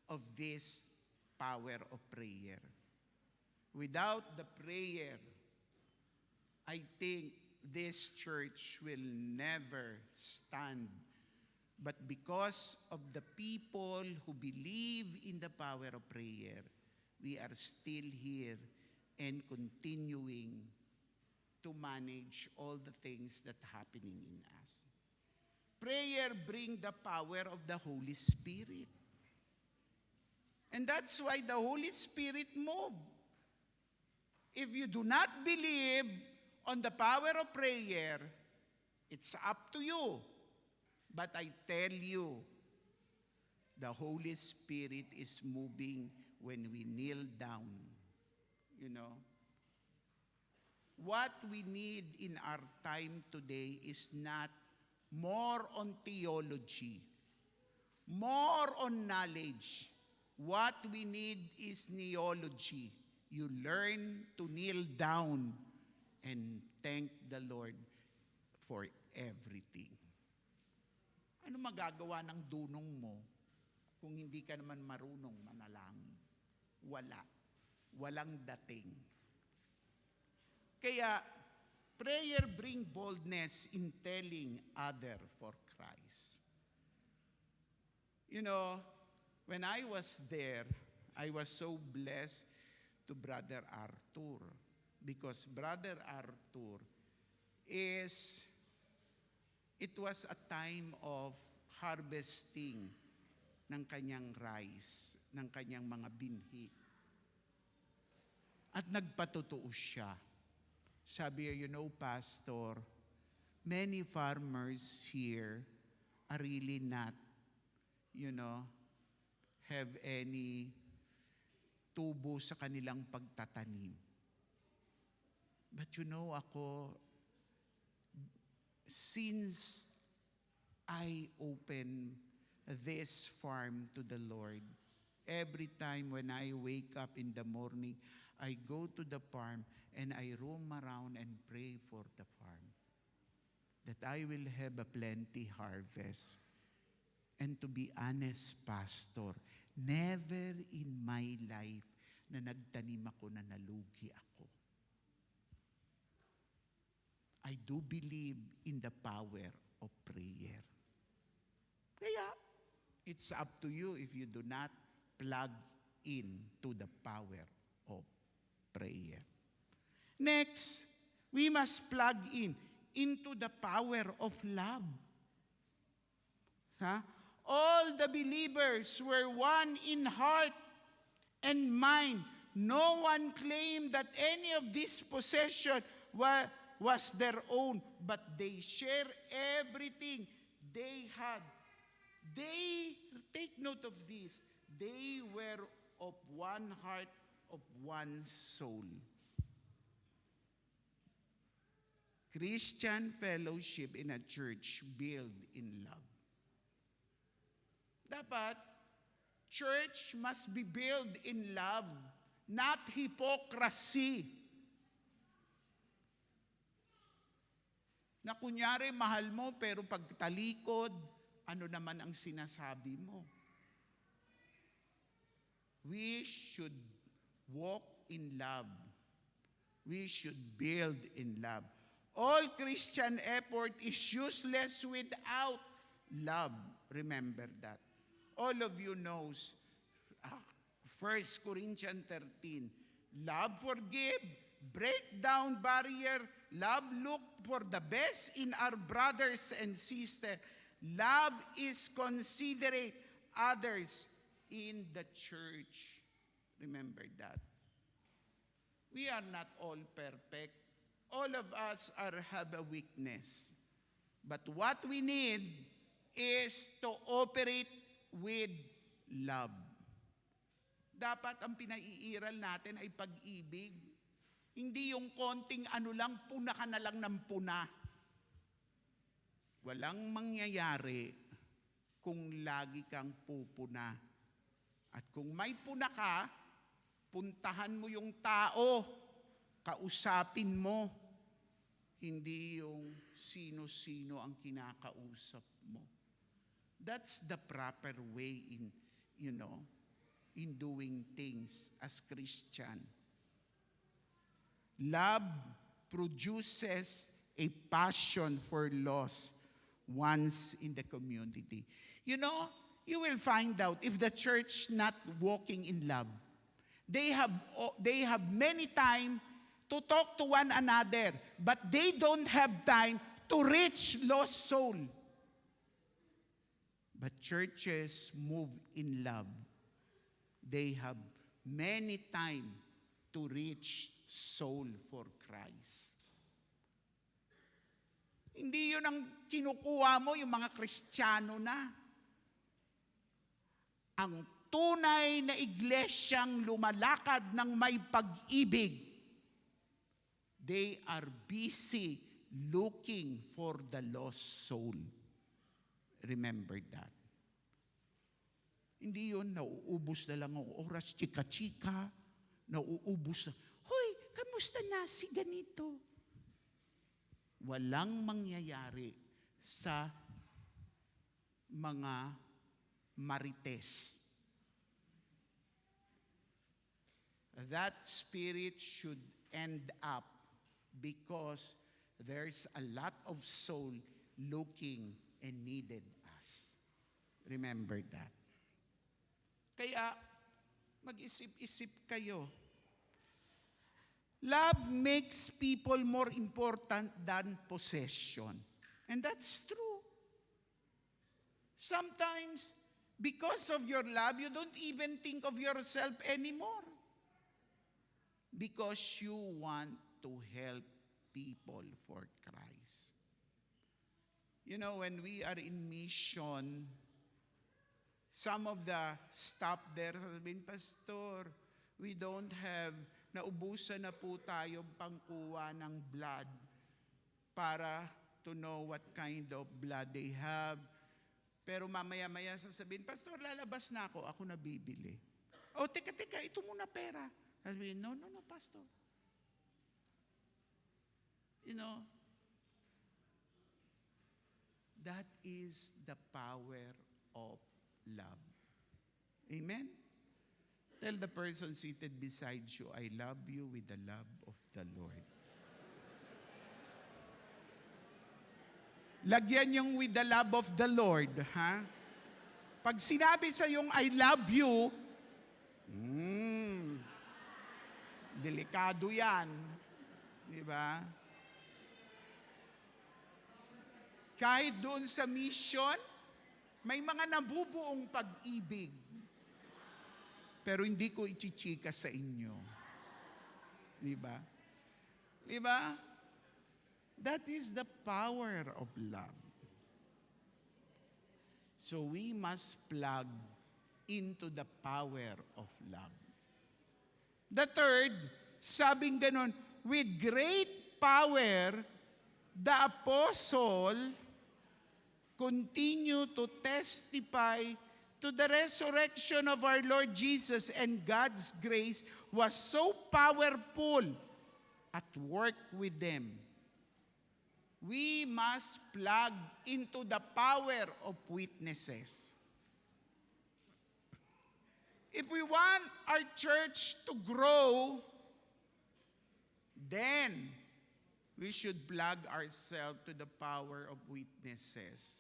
of this power of prayer. Without the prayer, I think this church will never stand. But because of the people who believe in the power of prayer, we are still here and continuing to manage all the things that are happening in us. Prayer brings the power of the Holy Spirit. And that's why the Holy Spirit moves. If you do not believe on the power of prayer, it's up to you. But I tell you, the Holy Spirit is moving when we kneel down. You know? What we need in our time today is not more on theology, more on knowledge. What we need is neology. You learn to kneel down and thank the Lord for everything. Ano magagawa ng dunong mo kung hindi ka naman marunong manalangin? Wala. Walang dating. Kaya, prayer bring boldness in telling other for Christ. You know, when I was there, I was so blessed to Brother Arthur, because Brother Arthur it was a time of harvesting ng kanyang rice, ng kanyang mga binhi. At nagpatotoo siya. Sabi, you know, Pastor, many farmers here are really not, you know, have any tubo sa kanilang pagtatanim. But you know, ako, since I open this farm to the Lord, every time when I wake up in the morning, I go to the farm and I roam around and pray for the farm, that I will have a plenty harvest. And to be honest, Pastor, never in my life na nagtanim ako na nalugi ako. I do believe in the power of prayer. Kaya, it's up to you if you do not plug in to the power of prayer. Next, we must plug in into the power of love. Huh? All the believers were one in heart and mind. No one claimed that any of this possession was their own, but they share everything they had. They, take note of this, they were of one heart, of one soul. Christian fellowship in a church built in love. Dapat, church must be built in love, not hypocrisy. Na kunyari, mahal mo, pero pag talikod, ano naman ang sinasabi mo? We should walk in love. We should build in love. All Christian effort is useless without love. Remember that. All of you knows 1 Corinthians 13. Love forgive, break down barrier, love look for the best in our brothers and sisters. Love is considerate others in the church. Remember that. We are not all perfect. All of us have a weakness. But what we need is to operate with love. Dapat ang pinaiiral natin ay pag-ibig. Hindi yung konting ano lang, puna ka na lang ng puna. Walang mangyayari kung lagi kang pupuna. At kung may puna ka, puntahan mo yung tao, kausapin mo, hindi yung sino-sino ang kinakausap mo. That's the proper way in doing things as Christian. Love produces a passion for lost ones in the community. You know, you will find out if the church not walking in love. They have many time to talk to one another, but they don't have time to reach lost soul. But churches move in love. They have many time to reach soul for Christ. Hindi yun ang kinukuha mo, yung mga Kristiyano na. Ang tunay na iglesyang lumalakad ng may pag-ibig, they are busy looking for the lost soul. Remember that. Hindi yun, nauubos na lang ang oras, chika-chika, nauubos na, hoy, kamusta na si ganito? Walang mangyayari sa mga marites. That spirit should end up because there's a lot of soul looking and needed us. Remember that. Kaya, mag-isip-isip kayo. Love makes people more important than possession. And that's true. Sometimes, because of your love, you don't even think of yourself anymore. Because you want to help people for Christ. You know, when we are in mission, some of the staff there have been, Pastor, we don't have, naubusan na po tayong pangkuha ng blood para to know what kind of blood they have. Pero mamaya-maya sasabihin, Pastor, lalabas na ako na bibili. Oh, teka, ito muna pera. Sabihin, no, Pastor. You know, that is the power of love. Amen? Tell the person seated beside you, I love you with the love of the Lord. Lagyan yung with the love of the Lord, ha? Pag sinabi sa yung I love you, delikado yan. Diba? Kahit doon sa mission, may mga nabubuong pag-ibig. Pero hindi ko ichichika sa inyo. Diba? Diba? That is the power of love. So we must plug into the power of love. The third, sabing ganon, with great power, the apostle continue to testify to the resurrection of our Lord Jesus, and God's grace was so powerful at work with them. we must plug into the power of witnesses. If we want our church to grow, then we should plug ourselves to the power of witnesses.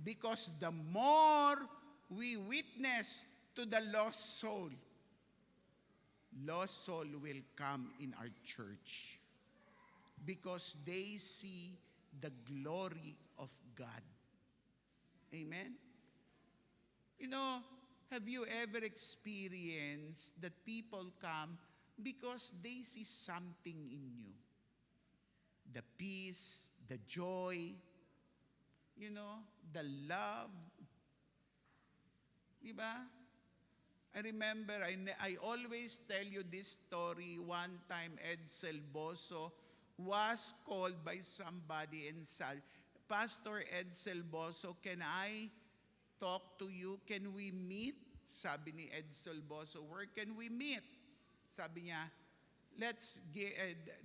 Because the more we witness to the lost soul will come in our church. Because they see the glory of God. Amen? You know, have you ever experienced that people come because they see something in you? The peace, the joy, you know, the love. Diba? I remember, I always tell you this story. One time, Edsel Boso was called by somebody and said, Pastor Edsel Boso, can I talk to you? Can we meet? Sabi ni Edsel Boso, where can we meet? Sabi niya, let's give,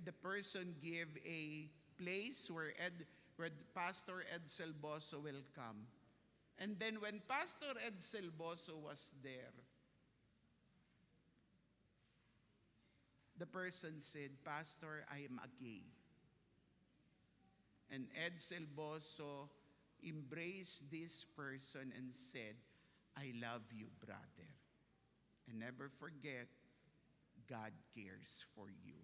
the person give a place where Pastor Edsel Boso will come. And then when Pastor Edsel Boso was there, the person said, Pastor, I am a gay. And Edsel Boso embraced this person and said, I love you, brother. And never forget, God cares for you.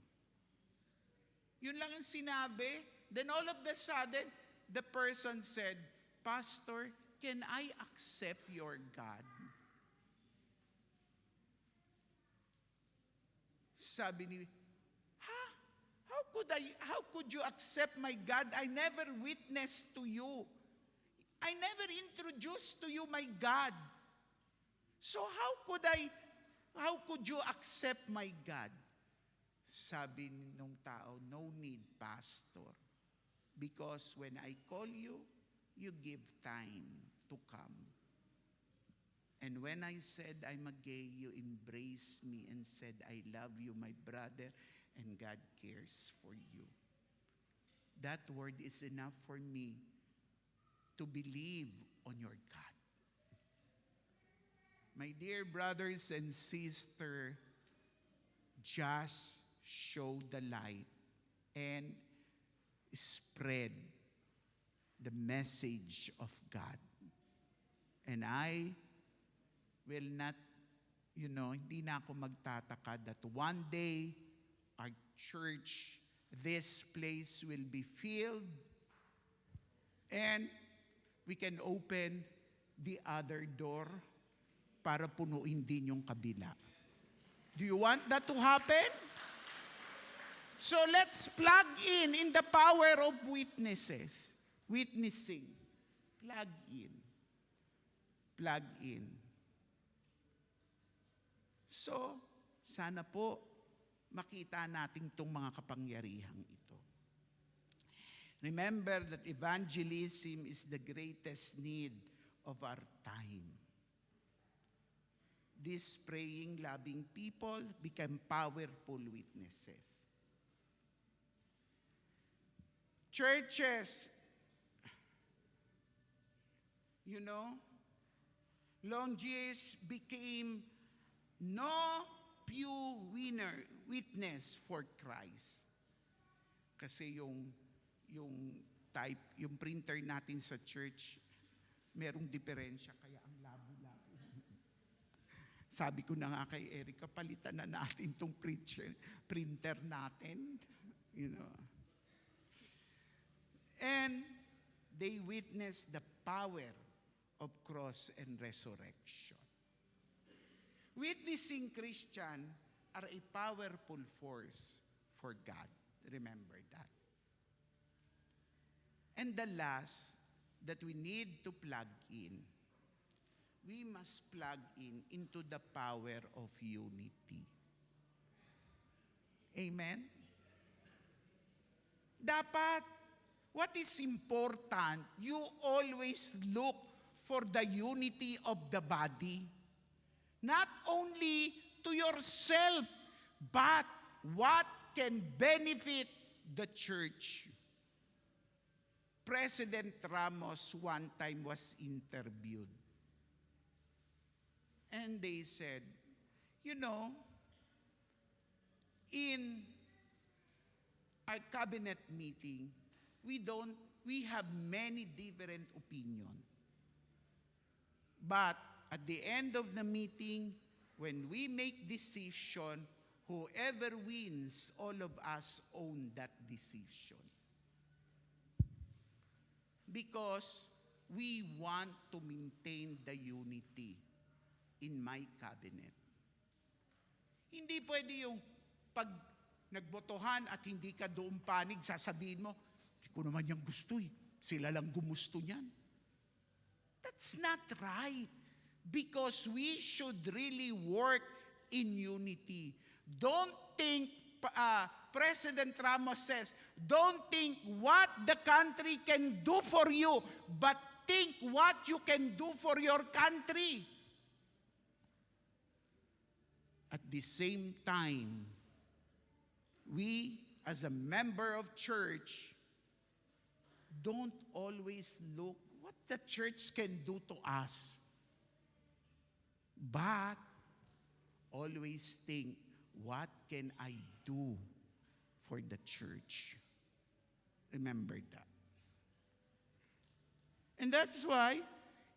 Yun lang ang sinabi. Then all of the sudden, the person said, Pastor, can I accept your God? Sabi ni, how could you accept my God? I never witnessed to you. I never introduced to you my God. So how could you accept my God? Sabi nung tao, no need, Pastor. Because when I call you, you give time to come. And when I said I'm a gay, you embraced me and said, I love you, my brother, and God cares for you. That word is enough for me to believe on your God. My dear brothers and sisters, just show the light and spread the message of God. And I will not, hindi na ako magtataka that one day our church, this place will be filled and we can open the other door para punuin din yung kabila. Do you want that to happen? So let's plug in the power of witnesses. Witnessing. Plug in. Plug in. So, sana po makita natin itong mga kapangyarihang ito. Remember that evangelism is the greatest need of our time. These praying, loving people become powerful witnesses. Churches, long years became no pure witness for Christ. Kasi yung printer natin sa church, merong diferensya, kaya ang labo-labo. Sabi ko na nga kay Erica, palitan na natin tong printer natin. And they witnessed the power of cross and resurrection. Witnessing Christian are a powerful force for God. Remember that. And the last that we need to plug in, we must plug into the power of unity. Amen? Dapat, what is important, you always look for the unity of the body. Not only to yourself, but what can benefit the church. President Ramos one time was interviewed. And they said, you know, in our cabinet meeting, we have many different opinions. But at the end of the meeting, when we make decision, whoever wins, all of us own that decision. Because we want to maintain the unity in my cabinet. Hindi pwede yung pag nagbotohan at hindi ka doon panig, sasabihin mo, hindi ko naman yung gusto eh. Sila lang gumusto niyan. That's not right. Because we should really work in unity. Don't think, President Ramos says, don't think what the country can do for you, but think what you can do for your country. At the same time, we as a member of church don't always look what the church can do to us, but always think, what can I do for the church? Remember that. And that's why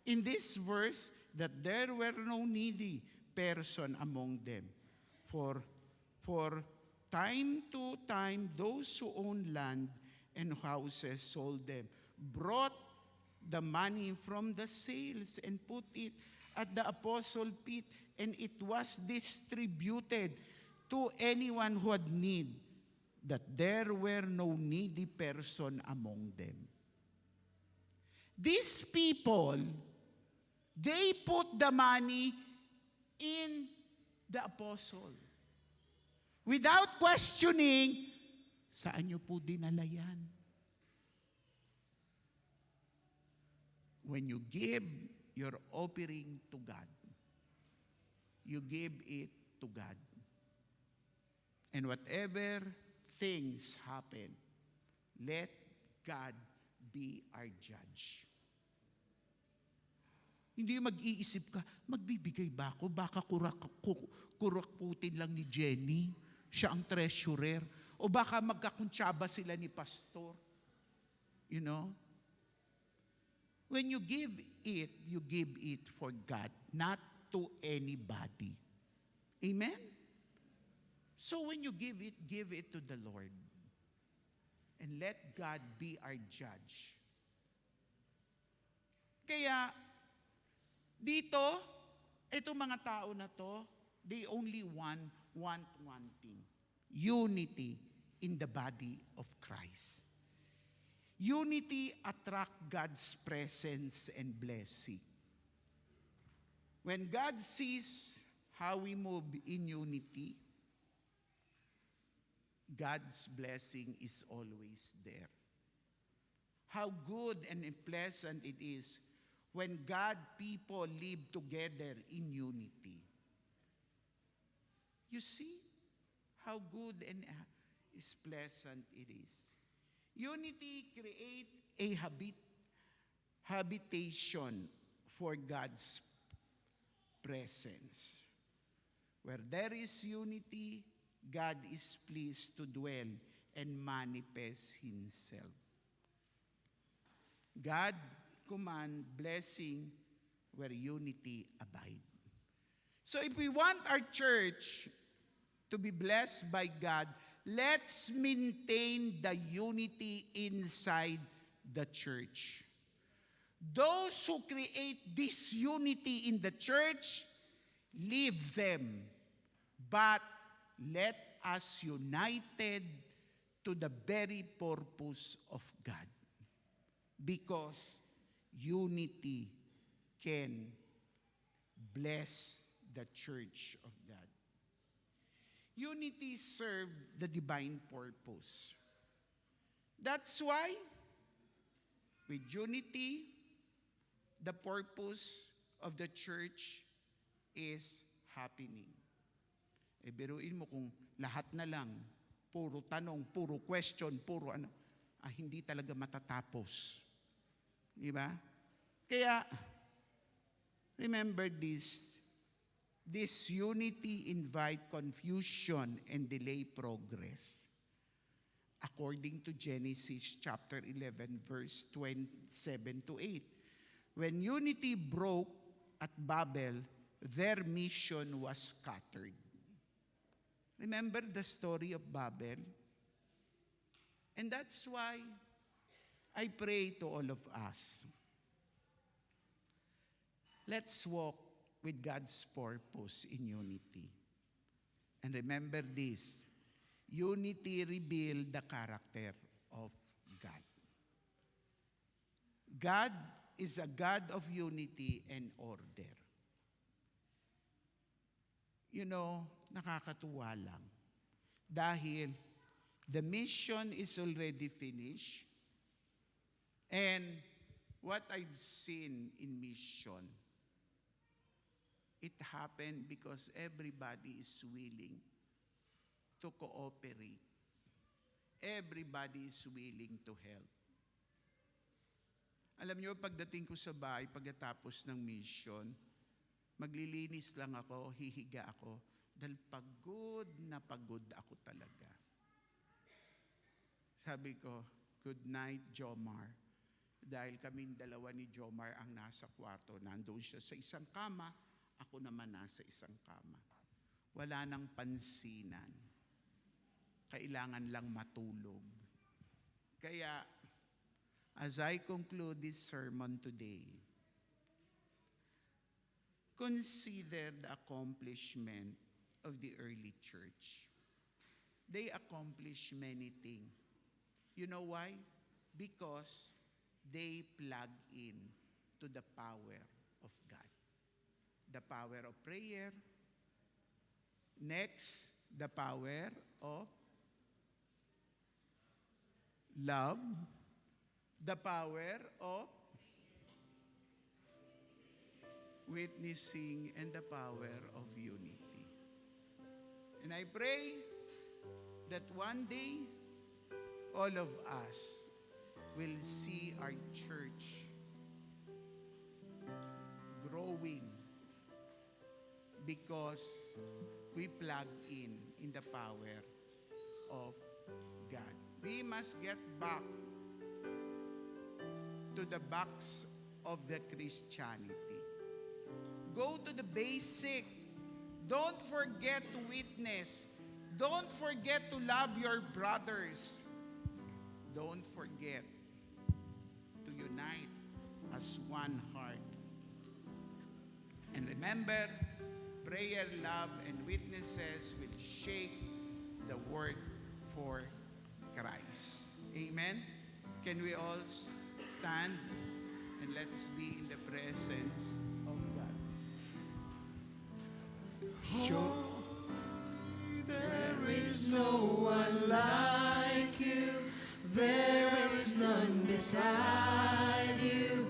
in this verse that there were no needy person among them. For time to time, those who owned land and houses sold them, brought the money from the sales and put it at the apostle' feet, and it was distributed to anyone who had need, that there were no needy person among them. These people, they put the money in the apostle. Without questioning, saan niyo po dinala yan? When you give your offering to God, you give it to God. And whatever things happen, let God be our judge. Hindi mag-iisip ka, magbibigay ba ako? Baka kurakutin lang ni Jenny, siya ang treasurer. O baka magkakuntsaba sila ni pastor. You know? When you give it for God, not to anybody. Amen? So when you give it to the Lord. And let God be our judge. Kaya, dito, itong mga tao na to, they only want one thing. Unity in the body of Christ. Unity attract God's presence and blessing. When God sees how we move in unity, God's blessing is always there. How good and pleasant it is when God people live together in unity. You see how good and is pleasant it is. Unity create a habitation for God's presence. Where there is unity, God is pleased to dwell and manifest Himself. God command blessing where unity abide. So if we want our church to be blessed by God, let's maintain the unity inside the church. Those who create disunity in the church, leave them. But let us united to the very purpose of God. Because unity can bless the church of God. Unity serves the divine purpose. That's why, with unity, the purpose of the church is happening. E biruin mo kung lahat na lang, puro tanong, puro question, puro ano. hindi talaga matatapos. Di ba? Kaya, remember this. This unity invite confusion and delay progress. According to Genesis chapter 11, verse 27 to 8. When unity broke at Babel, their mission was scattered. Remember the story of Babel? And that's why I pray to all of us. Let's walk with God's purpose in unity. And remember this, unity reveals the character of God. God is a God of unity and order. You know, nakakatuwa lang. Dahil the mission is already finished. And what I've seen in mission, it happened because everybody is willing to cooperate. Everybody is willing to help. Alam niyo, pagdating ko sa bahay, pagkatapos ng mission, maglilinis lang ako, hihiga ako, dahil pagod na pagod ako talaga. Sabi ko, good night, Jomar. Dahil kaming dalawa ni Jomar ang nasa kwarto, nandoon siya sa isang kama, ako naman nasa isang kama. Wala nang pansinan. Kailangan lang matulog. Kaya, as I conclude this sermon today, consider the accomplishment of the early church. They accomplished many things. You know why? Because they plug in to the power of God. The power of prayer. Next, the power of love. The power of witnessing, and the power of unity. And I pray that one day, all of us will see our church growing because we plug in the power of God. We must get back to the box of the Christianity. Go to the basic. Don't forget to witness. Don't forget to love your brothers. Don't forget to unite as one heart. And remember, prayer, love, and witnesses will shape the world for Christ. Amen? Can we all stand and let's be in the presence of God? Show. There is no one like you. There is none beside you.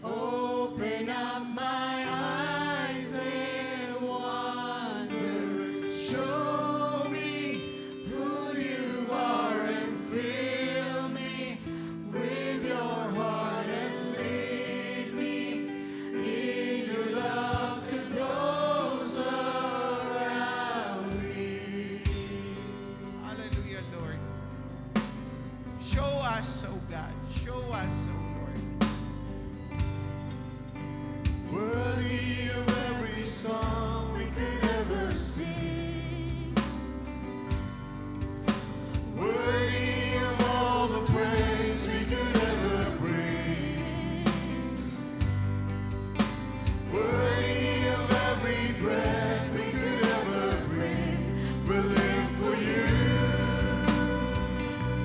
Open up my eyes in wonder. Show me who you are and fill me with your heart and lead me in your love to those around me. Hallelujah, Lord. Show us, oh God. Show us, oh Lord. Worthy of every song we could ever sing. Worthy of all the praise we could ever bring. Worthy of every breath we could ever bring. We'll live for you.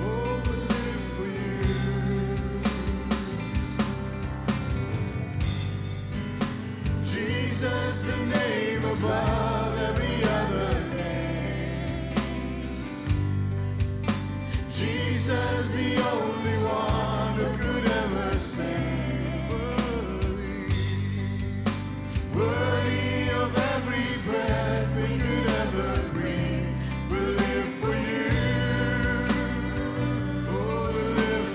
Oh, we'll live for you. Jesus, the name above every other name. Jesus, the only one who could ever save. Worthy of every breath we could ever breathe. We'll live for you. Oh, we'll live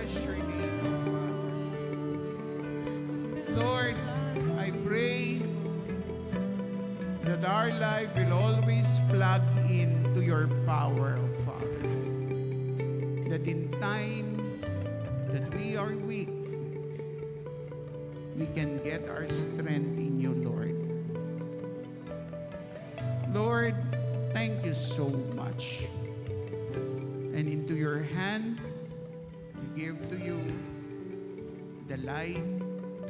bless your name, O Father. Lord, I pray that our life will always plug into your power, O Father. That in time that we are weak, we can get our strength in you, Lord. Lord, thank you so much. And into your hand, we give to you the life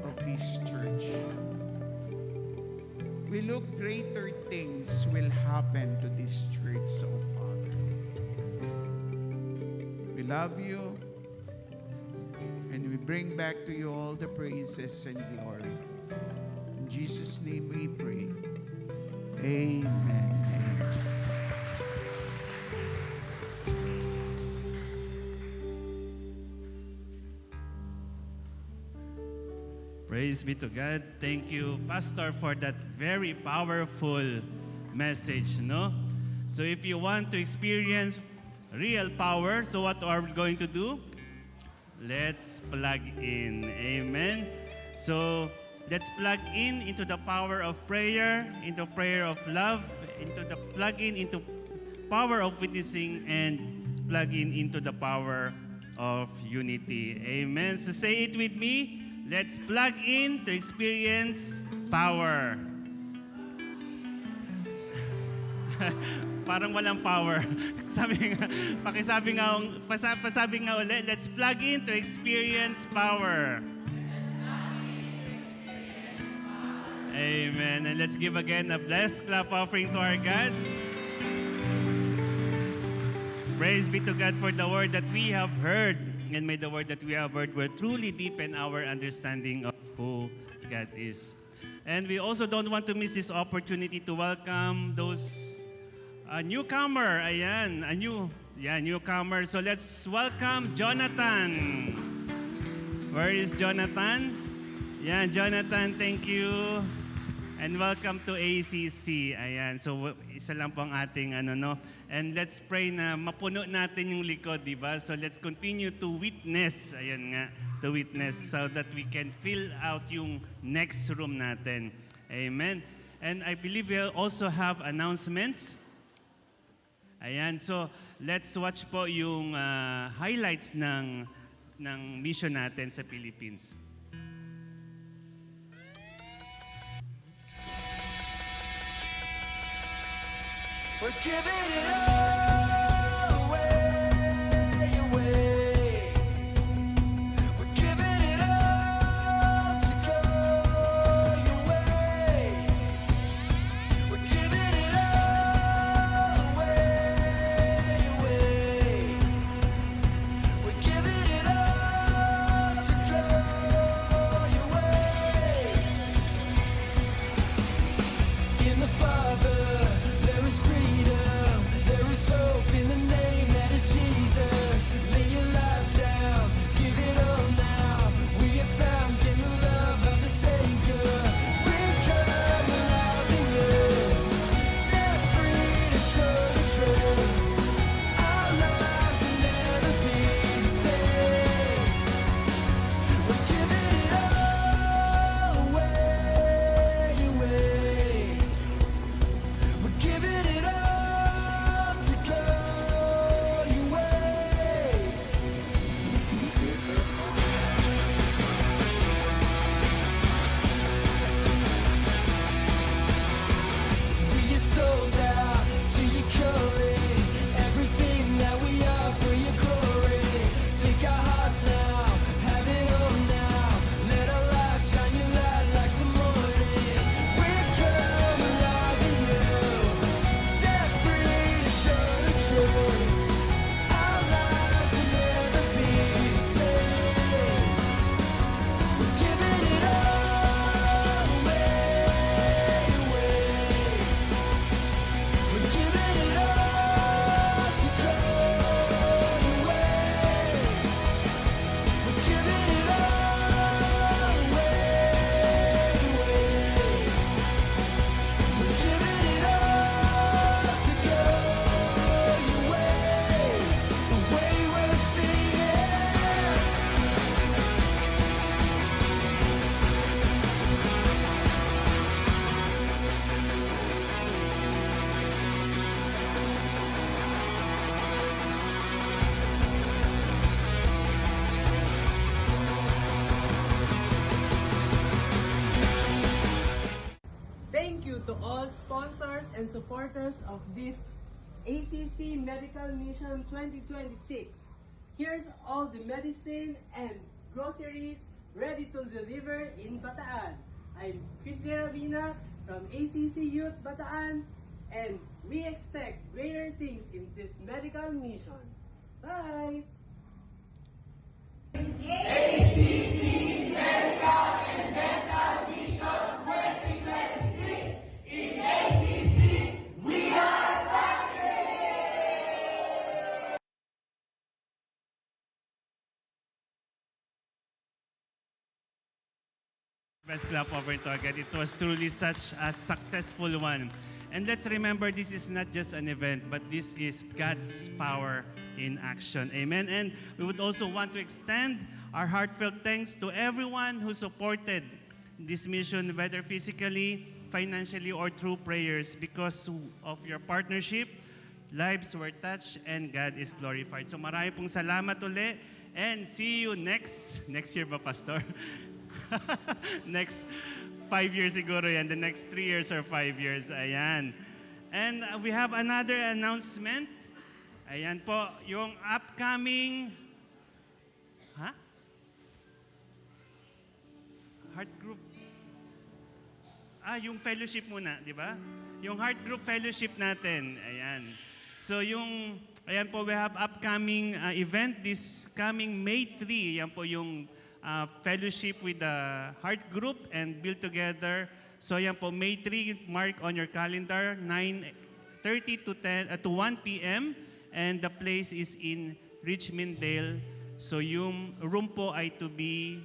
of this church. We look greater things will happen to this church, so Father. We love you, and we bring back to you all the praises and glory. In Jesus' name we pray. Amen. Amen. Praise be to God. Thank you, Pastor, for that very powerful message, no? So if you want to experience real power, so what are we going to do? Let's plug in. Amen. So let's plug in into the power of prayer, into prayer of love, into the plug in into power of witnessing, and plug in into the power of unity. Amen. So say it with me. Let's plug in to experience power. Parang walang power. Pasabi nga ulit. Let's plug in to experience power. Amen. And let's give again a blessed clap offering to our God. Praise be to God for the word that we have heard. And may the word that we have heard will truly deepen our understanding of who God is. And we also don't want to miss this opportunity to welcome those newcomer. Ayan, newcomer. So let's welcome Jonathan. Where is Jonathan? Yeah, Jonathan, thank you. And welcome to ACC. Ayan, so isa lang po ang ating And let's pray na mapuno natin yung likod, di ba? So let's continue to witness. Ayan nga, to witness so that we can fill out yung next room natin. Amen. And I believe we'll also have announcements. Ayan, so let's watch po yung highlights ng mission natin sa Philippines. We're giving it all away, away. We're giving it all to go your way. We're giving it all away, away. We're giving it all to go your way. In the Father, there is freedom, there is and supporters of this ACC Medical Mission 2026. Here's all the medicine and groceries ready to deliver in Bataan. I'm Christy Rabina from ACC Youth Bataan, and we expect greater things in this medical mission. Bye! Best clap over to agad. It was truly such a successful one. And let's remember, this is not just an event, but this is God's power in action. Amen. And we would also want to extend our heartfelt thanks to everyone who supported this mission, whether physically, financially, or through prayers. Because of your partnership, lives were touched and God is glorified. So marami pong salamat uli. And see you next year ba, Pastor? Next 5 years siguro yan. The next 3 years or 5 years. Ayan. And we have another announcement. Ayan po, yung upcoming Heart Group. Yung fellowship muna, di ba? Yung Heart Group fellowship natin. Ayan. So ayan po, we have upcoming event this coming May 3. Ayan po yung fellowship with the Heart Group and Build Together. So ayan po, May 3, mark on your calendar, 9:30 to 1 p.m. And the place is in Richmond Dale. So yung room po ay to be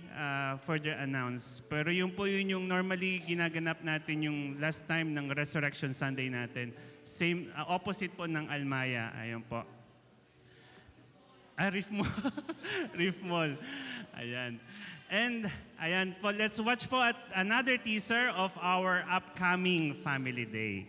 further announced. Pero yun yung normally ginaganap natin yung last time ng Resurrection Sunday natin. Same, opposite po ng Almaya. Ayun po. Reef Mall. Reef Mall. Ayan. And ayan po, let's watch po at another teaser of our upcoming Family Day.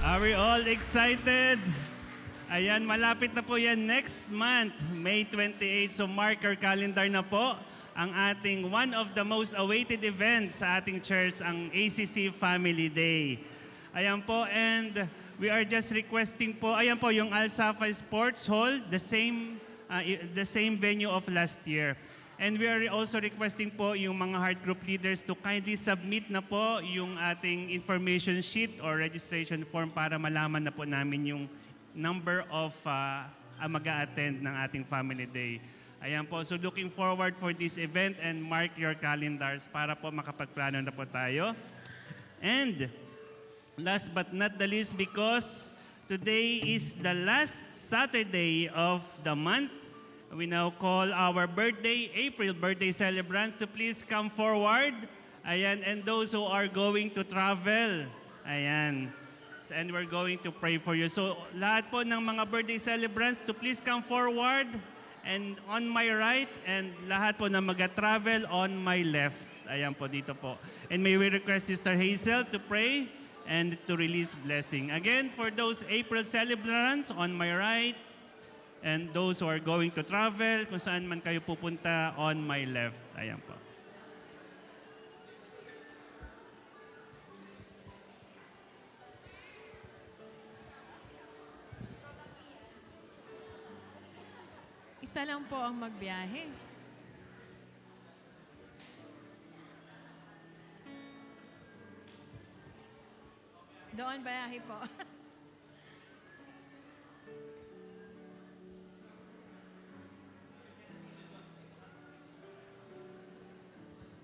Are we all excited? Ayan, malapit na po yan next month, May 28. So mark your calendar na po ang ating one of the most awaited events sa ating church, ang ACC Family Day. Ayan po, and we are just requesting po, ayan po yung Al-Safa Sports Hall, the same venue of last year. And we are also requesting po yung mga heart group leaders to kindly submit na po yung ating information sheet or registration form para malaman na po namin yung number of mag-a-attend ng ating Family Day. Ayan po, so looking forward for this event and mark your calendars para po makapagplano na po tayo. And last but not the least, because today is the last Saturday of the month, we now call our April birthday celebrants to please come forward. Ayan, and those who are going to travel. Ayan. And we're going to pray for you. So, lahat po ng mga birthday celebrants to please come forward. And on my right, and lahat po na mag-travel on my left. Ayan po, dito po. And may we request Sister Hazel to pray and to release blessing. Again, for those April celebrants on my right, and those who are going to travel, kung saan man kayo pupunta, on my left. Ayan po. Isa lang po ang magbiyahe. Doon biyahe po.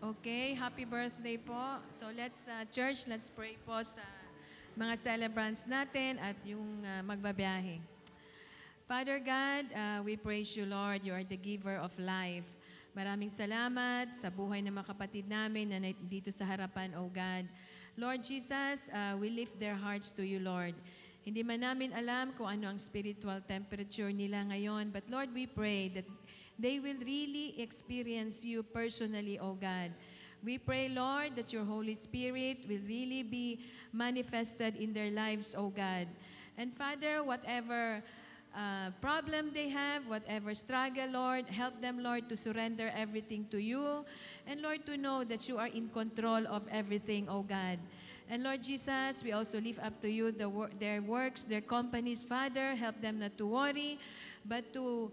Okay, happy birthday po. So let's, church, let's pray po sa mga celebrants natin at yung magbabiyahe. Father God, we praise you, Lord. You are the giver of life. Maraming salamat sa buhay ng mga kapatid namin na dito sa harapan, O God. Lord Jesus, we lift their hearts to you, Lord. Hindi man namin alam kung ano ang spiritual temperature nila ngayon, but Lord, we pray that they will really experience you personally, O God. We pray, Lord, that your Holy Spirit will really be manifested in their lives, O God. And Father, whatever problem they have, whatever struggle, Lord, help them, Lord, to surrender everything to you. And Lord, to know that you are in control of everything, O God. And Lord Jesus, we also lift up to you their works, their companies, Father. Help them not to worry, but to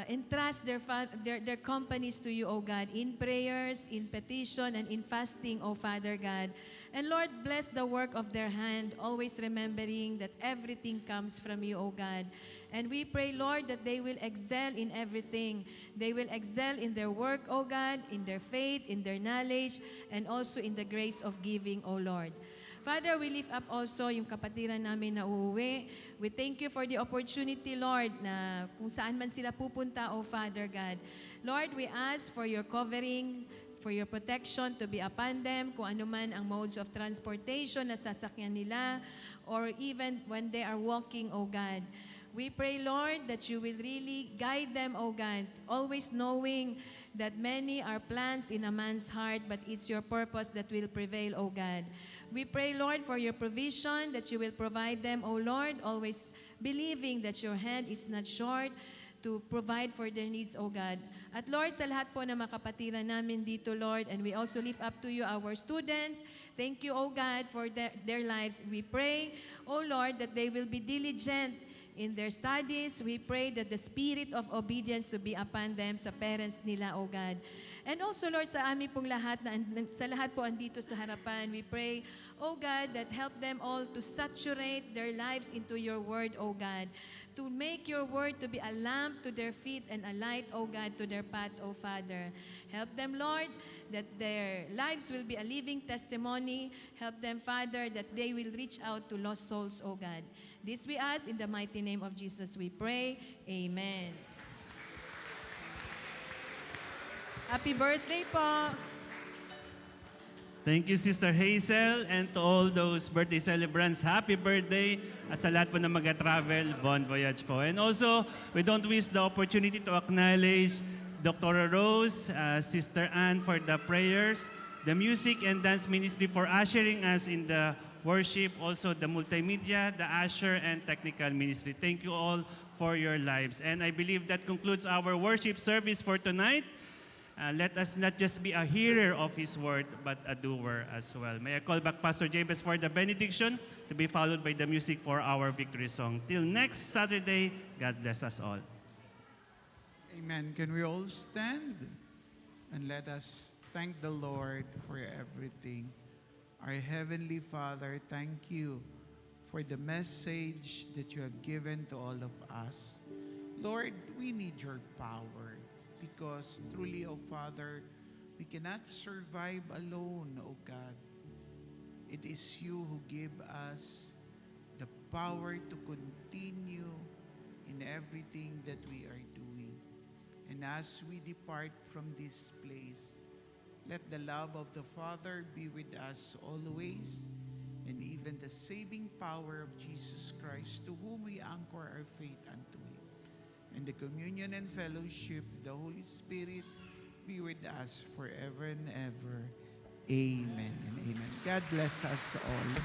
entrust their companies to you, O God, in prayers, in petition, and in fasting, O Father God. And Lord, bless the work of their hand, always remembering that everything comes from you, O God. And we pray, Lord, that they will excel in everything. They will excel in their work, O God, in their faith, in their knowledge, and also in the grace of giving, O Lord. Father, we lift up also yung kapatiran namin na uuwi. We thank you for the opportunity, Lord, na kung saan man sila pupunta, O Father God. Lord, we ask for your covering, for your protection to be upon them, kung ano man ang modes of transportation na sasakyan nila, or even when they are walking, O God. We pray, Lord, that you will really guide them, O God, always knowing that many are plans in a man's heart, but it's your purpose that will prevail, O God. We pray, Lord, for your provision, that you will provide them, O Lord, always believing that your hand is not short to provide for their needs, O God. At Lord, sa lahat po ng mga kapatiran namin dito, Lord, and we also lift up to you our students. Thank you, O God, for their lives. We pray, O Lord, that they will be diligent in their studies. We pray that the spirit of obedience to be upon them, sa parents nila, O God. And also, Lord, sa amin pong lahat, sa lahat po andito sa harapan, we pray, O God, that help them all to saturate their lives into your word, O God. To make your word to be a lamp to their feet and a light, O God, to their path, O Father. Help them, Lord, that their lives will be a living testimony. Help them, Father, that they will reach out to lost souls, O God. This we ask in the mighty name of Jesus we pray. Amen. Happy birthday po! Thank you, Sister Hazel, and to all those birthday celebrants, happy birthday! At sa lahat po na mag-travel, bon voyage po. And also, we don't waste the opportunity to acknowledge Dr. Rose, Sister Ann for the prayers, the music and dance ministry for ushering us in the worship, also the multimedia, the usher, and technical ministry. Thank you all for your lives. And I believe that concludes our worship service for tonight. Let us not just be a hearer of His word, but a doer as well. May I call back Pastor Jabez for the benediction, to be followed by the music for our victory song. Till next Saturday, God bless us all. Amen. Can we all stand? And let us thank the Lord for everything. Our Heavenly Father, thank you for the message that you have given to all of us. Lord, we need your power. Because truly, O Father, we cannot survive alone, O God. It is you who give us the power to continue in everything that we are doing. And as we depart from this place, let the love of the Father be with us always, and even the saving power of Jesus Christ, to whom we anchor our faith unto Him. And the communion and fellowship of the Holy Spirit be with us forever and ever. Amen and amen. God bless us all.